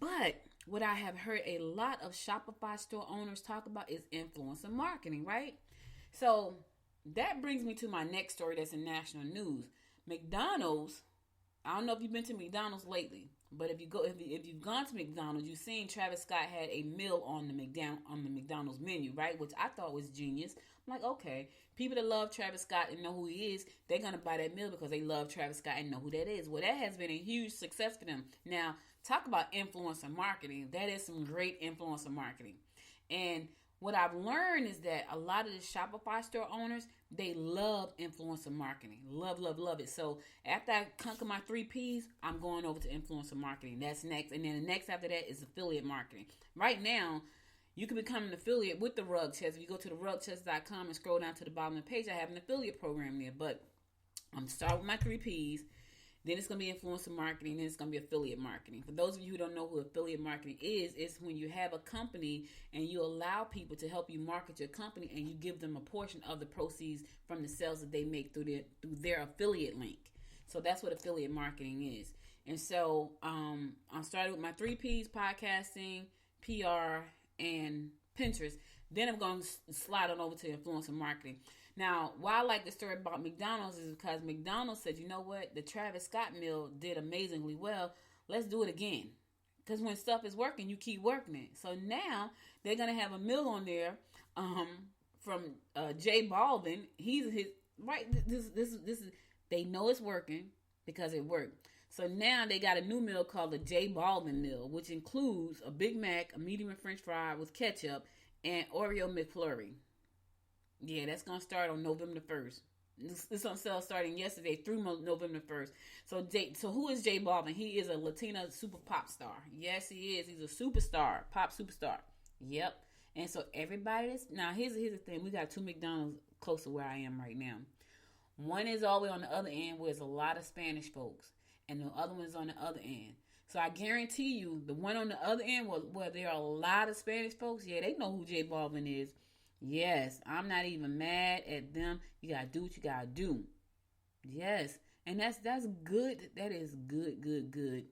But what I have heard a lot of Shopify store owners talk about is influencer marketing, right? So that brings me to my next story that's in national news. McDonald's, I don't know if you've been to McDonald's lately, but if you've gone to McDonald's, you've seen Travis Scott had a meal on the McDonald's menu, right? Which I thought was genius. I'm like, okay, people that love Travis Scott and know who he is, they're gonna buy that meal because they love Travis Scott and know who that is. Well, that has been a huge success for them. Now, talk about influencer marketing. That is some great influencer marketing. And what I've learned is that a lot of the Shopify store owners, they love influencer marketing. Love, love, love it. So after I conquer my 3 Ps, I'm going over to influencer marketing. That's next. And then the next after that is affiliate marketing. Right now, you can become an affiliate with the Rug Chest. If you go to the rugchest.com and scroll down to the bottom of the page, I have an affiliate program there. But I'm starting with my 3 Ps. Then it's going to be influencer marketing. Then it's going to be affiliate marketing. For those of you who don't know who affiliate marketing is, it's when you have a company and you allow people to help you market your company and you give them a portion of the proceeds from the sales that they make through their affiliate link. So that's what affiliate marketing is. And so I started with my 3 Ps, podcasting, PR, and Pinterest. Then I'm going to slide on over to influencer marketing. Now, why I like the story about McDonald's is because McDonald's said, you know what, the Travis Scott meal did amazingly well. Let's do it again. Because when stuff is working, you keep working it. So now they're going to have a meal on there from J Balvin. He's his right. This is they know it's working because it worked. So now they got a new meal called the J Balvin meal, which includes a Big Mac, a medium and French fry with ketchup, and Oreo McFlurry. Yeah, that's going to start on November 1st. This on sale starting yesterday through November 1st. So who is J Balvin? He is a Latina super pop star. Yes, he is. He's a superstar, pop superstar. Yep. And so everybody that's... Now, here's the thing. We got 2 McDonald's close to where I am right now. One is all the way on the other end where there's a lot of Spanish folks. And the other one is on the other end. So I guarantee you, the one on the other end where there are a lot of Spanish folks, yeah, they know who J Balvin is. Yes, I'm not even mad at them. You gotta do what you gotta do. Yes, and that's good. That is good.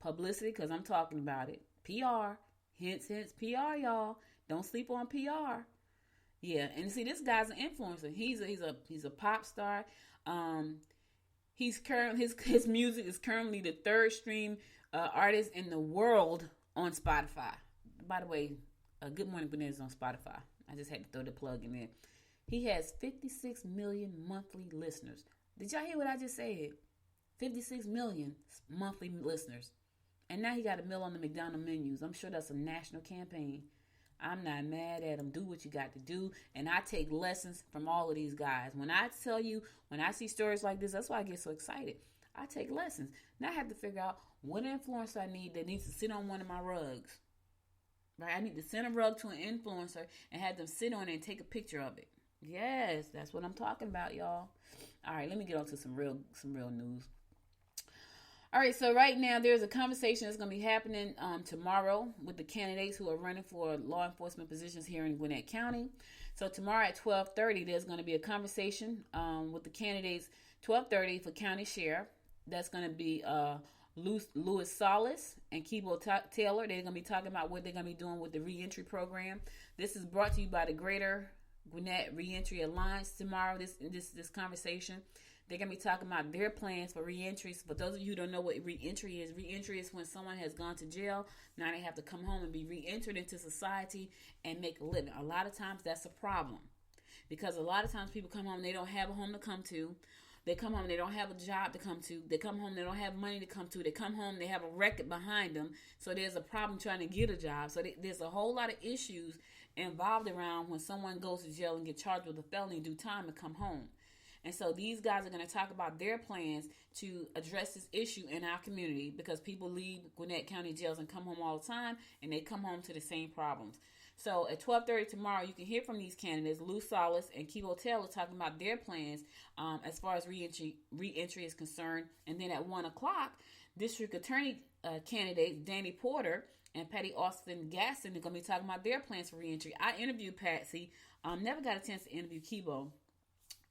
Publicity, because I'm talking about it. PR, hence PR, y'all. Don't sleep on PR. Yeah, and see, this guy's an influencer. He's a pop star. His music is currently the 3rd stream artist in the world on Spotify. By the way, Good Morning Gwinnett is on Spotify. I just had to throw the plug in there. He has 56 million monthly listeners. Did y'all hear what I just said? 56 million monthly listeners. And now he got a meal on the McDonald's menus. I'm sure that's a national campaign. I'm not mad at him. Do what you got to do. And I take lessons from all of these guys. When I tell you, when I see stories like this, that's why I get so excited. I take lessons. Now I have to figure out what influencer I need that needs to sit on one of my rugs. Right? I need to send a rug to an influencer and have them sit on it and take a picture of it. Yes, that's what I'm talking about, y'all. All right, let me get on to some real news. All right, so right now there's a conversation that's going to be happening tomorrow with the candidates who are running for law enforcement positions here in Gwinnett County. So tomorrow at 12:30, there's going to be a conversation with the candidates, 12:30 for county sheriff. That's going to be Louis Solis and Kibo Taylor. They're going to be talking about what they're going to be doing with the reentry program. This is brought to you by the Greater Gwinnett Reentry Alliance. Tomorrow, this conversation, they're going to be talking about their plans for reentry. For those of you who don't know what reentry is when someone has gone to jail. Now they have to come home and be reentered into society and make a living. A lot of times that's a problem because a lot of times people come home, they don't have a home to come to. They come home, they don't have a job to come to. They come home, they don't have money to come to. They come home, they have a record behind them. So there's a problem trying to get a job. So there's a whole lot of issues involved around when someone goes to jail and get charged with a felony due time and come home. And so these guys are going to talk about their plans to address this issue in our community because people leave Gwinnett County jails and come home all the time, and they come home to the same problems. So at 12:30 tomorrow, you can hear from these candidates, Lou Solis and Kibo Taylor, talking about their plans as far as reentry is concerned. And then at 1 o'clock, District Attorney candidates Danny Porter and Patty Austin Gaston are going to be talking about their plans for reentry. I interviewed Patsy. Never got a chance to interview Kibo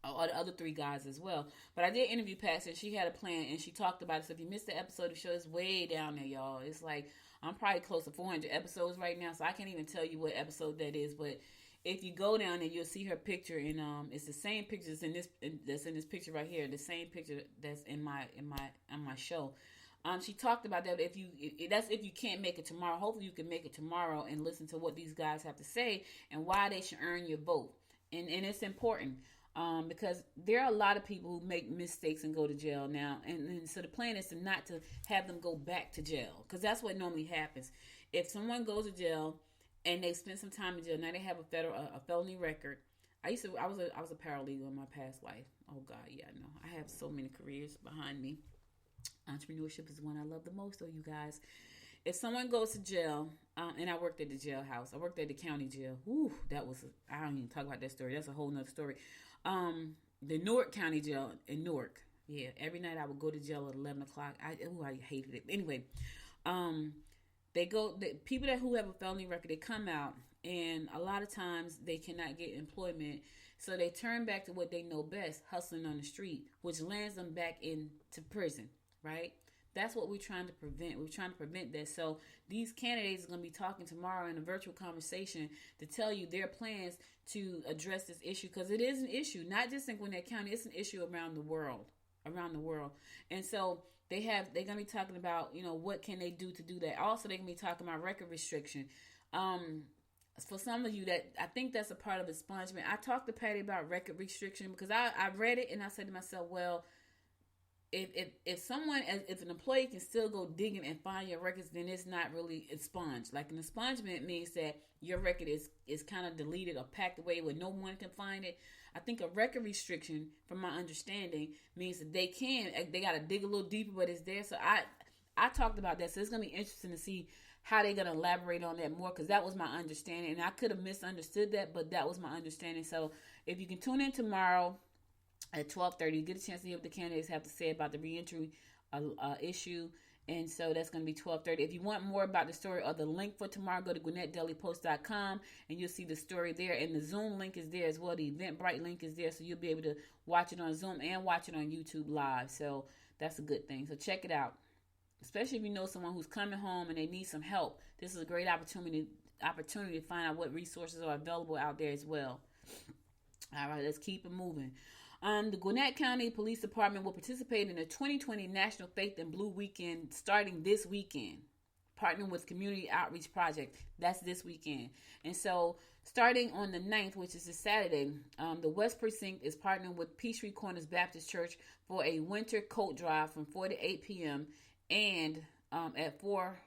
or the other 3 guys as well. But I did interview Patsy, and she had a plan, and she talked about it. So if you missed the episode, the show is way down there, y'all. It's like, I'm probably close to 400 episodes right now, so I can't even tell you what episode that is. But if you go down there, you'll see her picture, and it's the same picture that's in this picture right here, the same picture that's on my show. She talked about that. If you can't make it tomorrow, hopefully you can make it tomorrow and listen to what these guys have to say and why they should earn your vote. And it's important. Because there are a lot of people who make mistakes and go to jail now. And so the plan is not to have them go back to jail. Because that's what normally happens. If someone goes to jail and they spent some time in jail. Now they have a felony record. I was a paralegal in my past life. Oh God, yeah, I know. I have so many careers behind me. Entrepreneurship is one I love the most, though, you guys. If someone goes to jail, and I worked at the jailhouse. I worked at the county jail. Ooh, I don't even talk about that story. That's a whole nother story. The Newark County Jail in Newark. Yeah, every night I would go to jail at 11 o'clock. I hated it. Anyway, people who have a felony record, they come out, and a lot of times they cannot get employment. So they turn back to what they know best, hustling on the street, which lands them back into prison, right? That's what we're trying to prevent. We're trying to prevent that. So these candidates are going to be talking tomorrow in a virtual conversation to tell you their plans to address this issue, because it is an issue, not just in Gwinnett County. It's an issue around the world. And so they're going to be talking about, what can they do to do that. Also, they're going to be talking about record restriction. For some of you, that I think that's a part of expungement. I talked to Patty about record restriction because I read it and I said to myself, well, if an employee can still go digging and find your records, then it's not really expunged. Like an expungement means that your record is kind of deleted or packed away where no one can find it. I think a record restriction, from my understanding, means that they got to dig a little deeper, but it's there. So I talked about that. So it's going to be interesting to see how they're going to elaborate on that more, because that was my understanding. And I could have misunderstood that, but that was my understanding. So if you can tune in tomorrow at 12:30, get a chance to hear what the candidates have to say about the reentry issue. And so that's going to be 12:30. If you want more about the story or the link for tomorrow, go to GwinnettDailyPost.com and you'll see the story there. And the Zoom link is there as well. The Eventbrite link is there, so you'll be able to watch it on Zoom and watch it on YouTube Live. So that's a good thing. So check it out. Especially if you know someone who's coming home and they need some help. This is a great opportunity to find out what resources are available out there as well. All right, let's keep it moving. The Gwinnett County Police Department will participate in the 2020 National Faith and Blue Weekend starting this weekend, partnering with Community Outreach Project. That's this weekend. And so starting on the 9th, which is a Saturday, the West Precinct is partnering with Peachtree Corners Baptist Church for a winter coat drive from 4 to 8 p.m. and from 4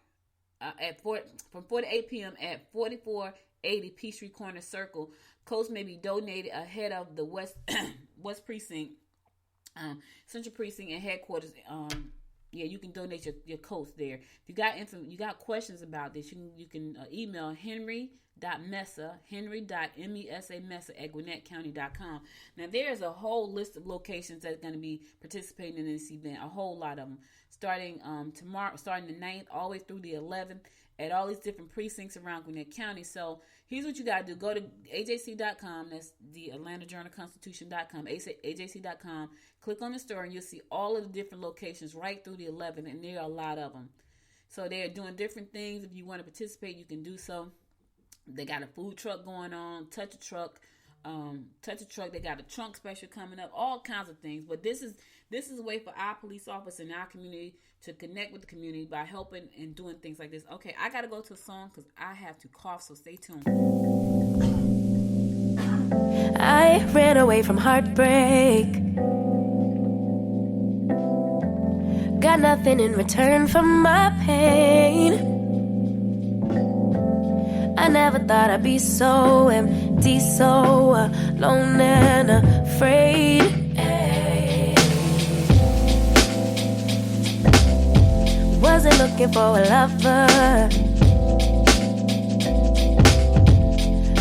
to 8 p.m. at 4480 Peachtree Corner Circle. Coats may be donated ahead of the West Precinct, Central Precinct, and headquarters. You can donate your coats there. If you got questions about this, you can email henry.mesa at GwinnettCounty.com. Now there's a whole list of locations that's going to be participating in this event. A whole lot of them, starting tomorrow, starting the 9th all the way through the 11th. At all these different precincts around Gwinnett County. So here's what you got to do. Go to AJC.com. That's the Atlanta Journal-Constitution.com. AJC.com. Click on the story and you'll see all of the different locations right through the 11th. And there are a lot of them. So they're doing different things. If you want to participate, you can do so. They got a food truck going on. Touch a truck. They got a trunk special coming up. All kinds of things. But this is a way for our police officers in our community to connect with the community by helping and doing things like this. Okay, I got to go to a song because I have to cough, so stay tuned. I ran away from heartbreak. Got nothing in return for my pain. I never thought I'd be so empty, so alone and afraid. Wasn't looking for a lover.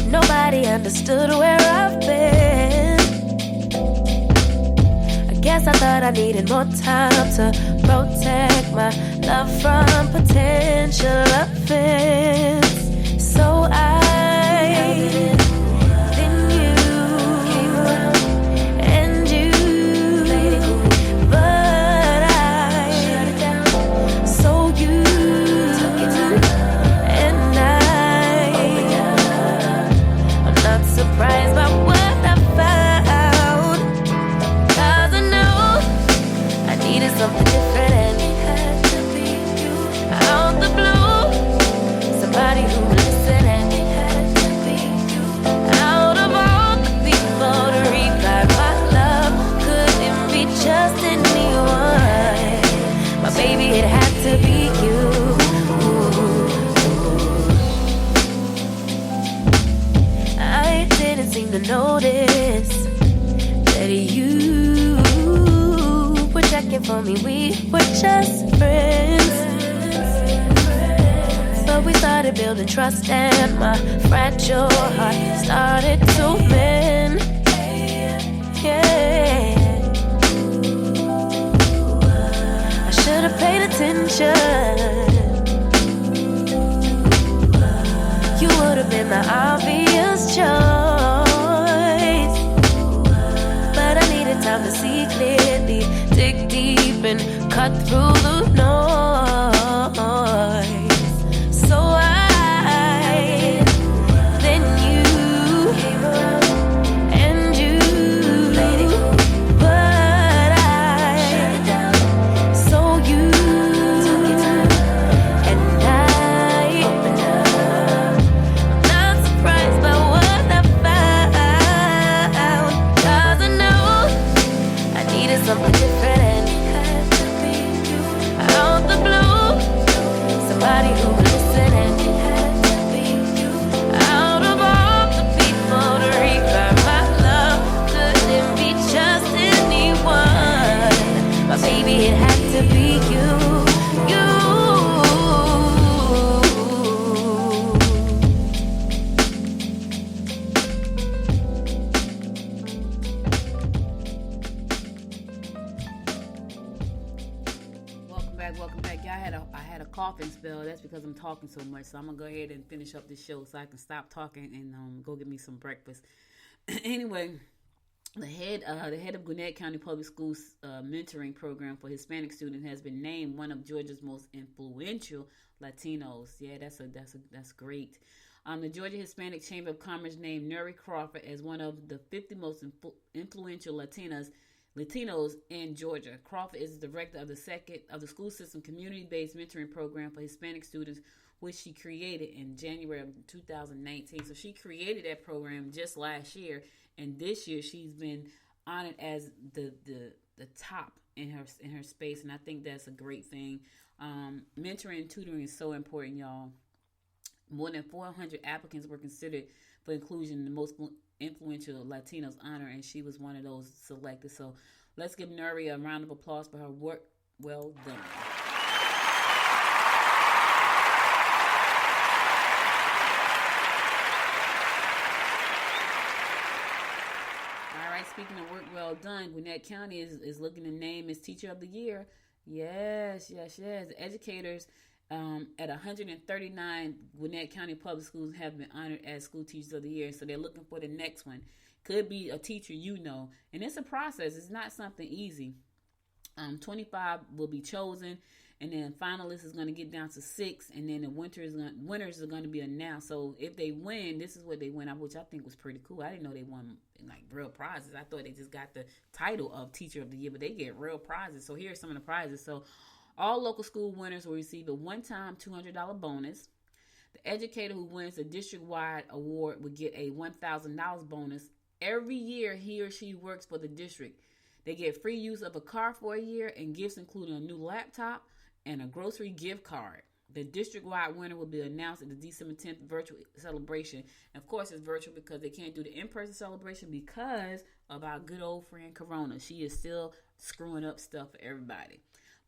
Nobody understood where I've been. I guess I thought I needed more time to protect my love from potential offense. So I then you came around and you played it cool, but I shut it down. So you took it to, and I'm not surprised by what I found, 'cause I know I needed something different, and it had to be you. Out the blue, somebody who would listen, and it had to be you. for me, we were just friends. But we started building trust and my fragile heart started to mend. Yeah, I should have paid attention. You would have been the obvious choice, but I needed time to see clearly, dig deep and cut through the noise. So then you and you, but so you and I'm not surprised by what I found, 'cause I know I needed something different and out the blue, somebody who would listen and out of all the people to revive my love, couldn't be just anyone, but baby it had to be you. Welcome back. Y'all, I had a coughing spell. That's because I'm talking so much. So I'm gonna go ahead and finish up this show so I can stop talking and go get me some breakfast. Anyway, the head of Gwinnett County Public Schools mentoring program for Hispanic students has been named one of Georgia's most influential Latinos. Yeah, that's great. The Georgia Hispanic Chamber of Commerce named Nuri Crawford as one of the 50 most influential Latinos in Georgia. Crawford is the director of the school system community-based mentoring program for Hispanic students, which she created in January of 2019. So she created that program just last year, and this year she's been honored as the top in her space, and I think that's a great thing. Mentoring and tutoring is so important, y'all. More than 400 applicants were considered for inclusion in the most influential Latinos honor, and she was one of those selected. So let's give Nuri a round of applause for her work well done. All right, speaking of work well done, Gwinnett County is looking to name its Teacher of the Year. Yes. Educators at 139 Gwinnett County Public Schools have been honored as School Teachers of the Year. So they're looking for the next one. Could be a teacher you know. And it's a process. It's not something easy. 25 will be chosen. And then finalists is going to get down to 6. And then the winners are going to be announced. So if they win, this is what they win, which I think was pretty cool. I didn't know they won like real prizes. I thought they just got the title of Teacher of the Year. But they get real prizes. So here are some of the prizes. So all local school winners will receive a one-time $200 bonus. The educator who wins the district-wide award will get a $1,000 bonus. Every year he or she works for the district. They get free use of a car for a year and gifts including a new laptop and a grocery gift card. The district-wide winner will be announced at the December 10th virtual celebration. And of course, it's virtual because they can't do the in-person celebration because of our good old friend Corona. She is still screwing up stuff for everybody.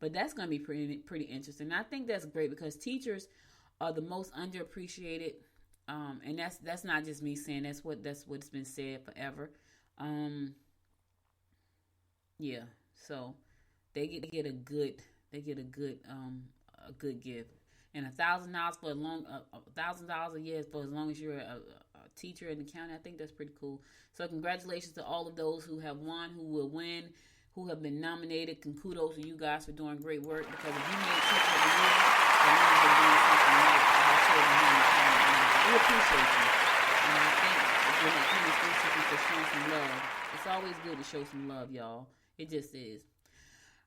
But that's going to be pretty interesting. And I think that's great because teachers are the most underappreciated, and that's not just me saying. That's what's been said forever. Yeah. So they get a good gift, and $1,000 for $1,000 a year for as long as you're a teacher in the county. I think that's pretty cool. So congratulations to all of those who have won, who will win, who have been nominated, and kudos to you guys for doing great work, because if you made Teacher of the Year, that means you're doing something right for our children here in the county. We appreciate you. And I thank the County School System for showing some love. It's always good to show some love, y'all. It just is.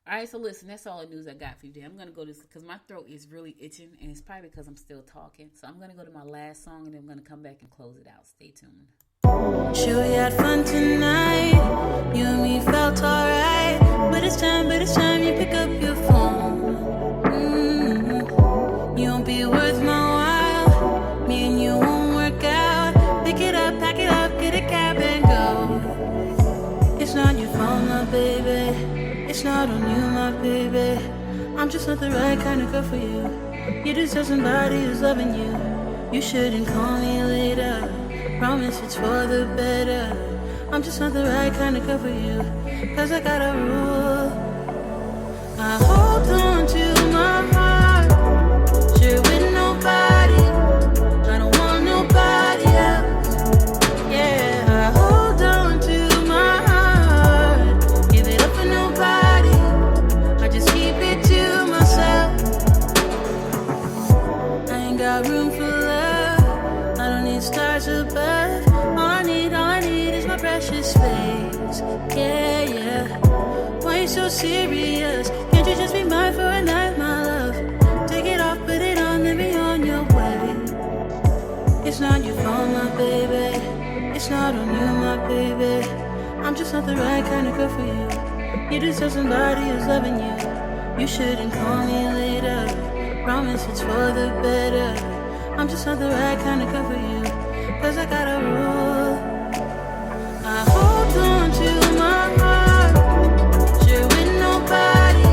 All right, so listen, that's all the news I got for you today. I'm going to go to this because my throat is really itching, and it's probably because I'm still talking. So I'm going to go to my last song, and then I'm going to come back and close it out. Stay tuned. Sure we had fun tonight. You and me felt alright. But it's time you pick up your phone. You won't be worth my while. Me and you won't work out. Pick it up, pack it up, get a cab and go. It's not your phone, my baby. It's not on you, my baby. I'm just not the right kind of girl for you. You deserve somebody who's loving you. You shouldn't call me later. Promise it's for the better. I'm just not the right kind of girl for you. Cause I got a rule. I hold on to my heart. Share with nobody. I don't want nobody else. Yeah, I hold on to my heart. Give it up for nobody. I just keep it to myself. I ain't got room for love. I don't need stars above. All I need is my precious space. Yeah, yeah. Why you so serious? Can't you just be mine for a night, my love? Take it off, put it on, then be on your way. It's not your fault, my baby. It's not on you, my baby. I'm just not the right kind of girl for you. You deserve somebody who's loving you. You shouldn't call me later. Promise it's for the better. I'm just not the right kind of girl for you. Cause I got a rule. I hold on to my heart. Share with nobody.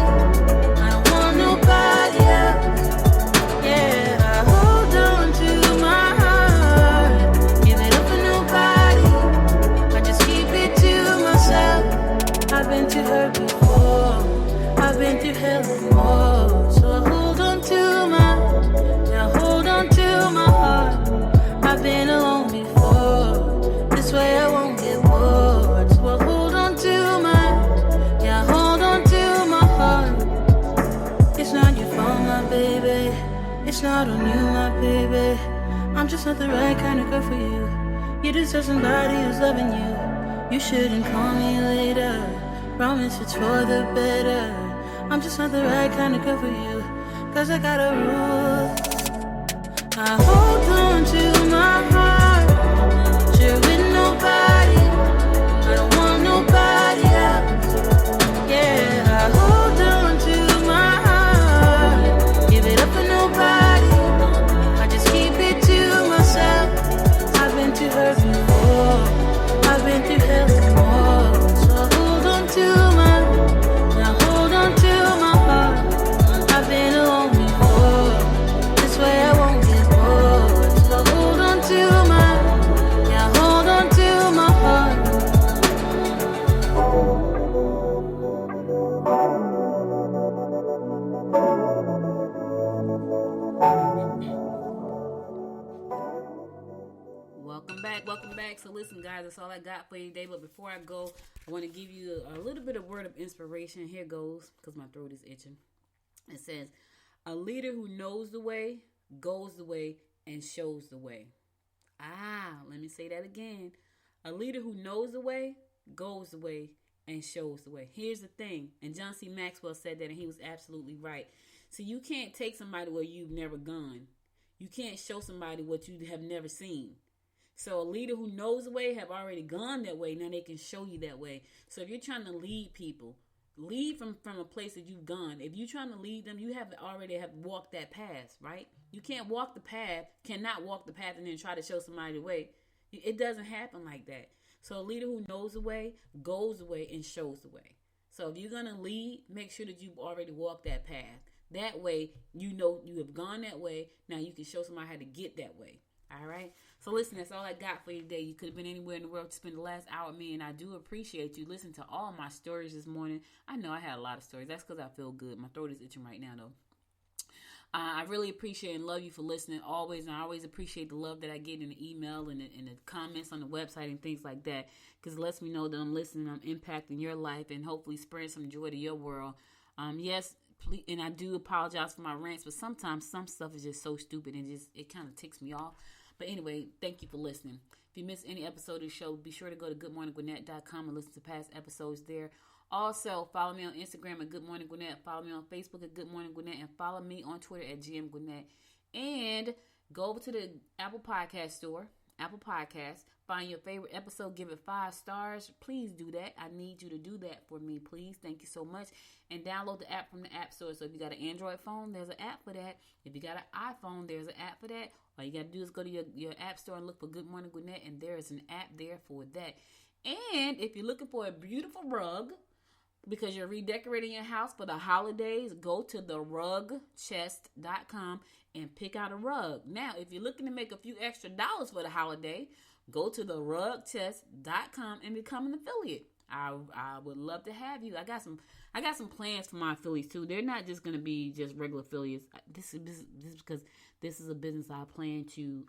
I don't want nobody else. Yeah, I hold on to my heart. Give it up for nobody. I just keep it to myself. I've been to hurt before. I've been through hell and more. So I hold on to my heart. I've been alone before. This way I won't get bored. So I hold on to my heart. It's not your fault, my baby. It's not on you, my baby. I'm just not the right kind of girl for you. You deserve somebody who's loving you. You shouldn't call me later. Promise it's for the better. I'm just not the right kind of girl for you. Cause I got a rule. I hold on to my heart. Share with nobody. I don't want nobody else. Yeah, I hold on to my heart. Give it up for nobody. I just keep it to myself. I've been too hurt before. I've been through hell and more. So I hold on to my heart. I've been alone before. This way I won't get bored. So I hold on to my heart. Welcome back. So listen, guys, that's all I got for you today. But before I go, I want to give you a little bit of word of inspiration. Here goes, because my throat is itching. It says, a leader who knows the way, goes the way, and shows the way. Let me say that again. A leader who knows the way, goes the way, and shows the way. Here's the thing, and John C. Maxwell said that, and he was absolutely right. So you can't take somebody where you've never gone. You can't show somebody what you have never seen. So a leader who knows the way have already gone that way. Now they can show you that way. So if you're trying to lead people, lead from a place that you've gone. If you're trying to lead them, you have walked that path, right? You cannot walk the path and then try to show somebody the way. It doesn't happen like that. So a leader who knows the way, goes the way, and shows the way. So if you're going to lead, make sure that you've already walked that path. That way, you know you have gone that way. Now you can show somebody how to get that way. All right. So listen, that's all I got for you today. You could have been anywhere in the world to spend the last hour with me, and I do appreciate you listening to all my stories this morning. I know I had a lot of stories. That's because I feel good. My throat is itching right now, though. I really appreciate and love you for listening always, and I always appreciate the love that I get in the email and the comments on the website and things like that, because it lets me know that I'm listening, I'm impacting your life, and hopefully spreading some joy to your world. Yes, please, and I do apologize for my rants, but sometimes some stuff is just so stupid and it kind of ticks me off. But anyway, thank you for listening. If you miss any episode of the show, be sure to go to goodmorninggwinnett.com and listen to past episodes there. Also, follow me on Instagram at Good Morning Gwinnett. Follow me on Facebook at Good Morning Gwinnett. And follow me on Twitter at GM Gwinnett. And go over to the Apple Podcast store, Apple Podcasts. Find your favorite episode. Give it 5 stars. Please do that. I need you to do that for me, please. Thank you so much. And download the app from the App Store. So if you got an Android phone, there's an app for that. If you got an iPhone, there's an app for that. All you got to do is go to your App Store and look for Good Morning Gwinnett. And there is an app there for that. And if you're looking for a beautiful rug, because you're redecorating your house for the holidays, go to therugchest.com and pick out a rug. Now, if you're looking to make a few extra dollars for the holiday, go to therugchest.com and become an affiliate. I would love to have you. I got some plans for my affiliates too. They're not just going to be just regular affiliates. This is because this is a business I plan to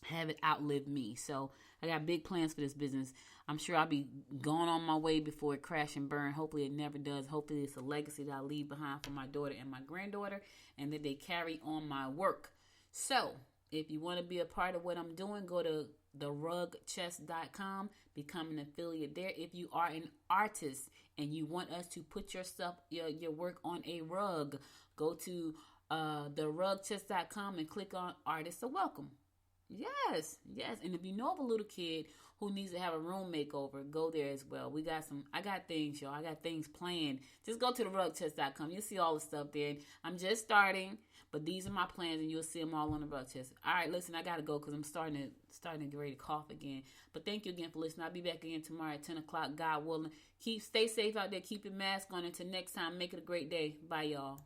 have it outlive me. So I got big plans for this business. I'm sure I'll be going on my way before it crash and burn. Hopefully it never does. Hopefully it's a legacy that I leave behind for my daughter and my granddaughter, and that they carry on my work. So if you want to be a part of what I'm doing, go to therugchest.com, become an affiliate there. If you are an artist and you want us to put your stuff, your work on a rug, go to therugchest.com and click on Artists Are Welcome. Yes. And if you know of a little kid who needs to have a room makeover, go there as well. I got things, y'all. I got things planned. Just go to therugchest.com. You'll see all the stuff there. I'm just starting, but these are my plans, and you'll see them all on the Rug Chest. All right, listen, I got to go because I'm starting to get ready to cough again. But thank you again for listening. I'll be back again tomorrow at 10 o'clock, God willing. Stay safe out there. Keep your mask on. Until next time, make it a great day. Bye, y'all.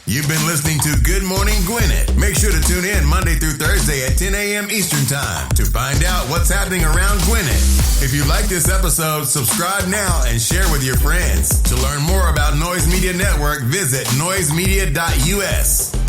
You've been listening to Good Morning Gwinnett. Make sure to tune in Monday through Thursday at 10 a.m. Eastern Time to find out what's happening around Gwinnett. If you like this episode, subscribe now and share with your friends. To learn more about Noise Media Network, visit noisemedia.us.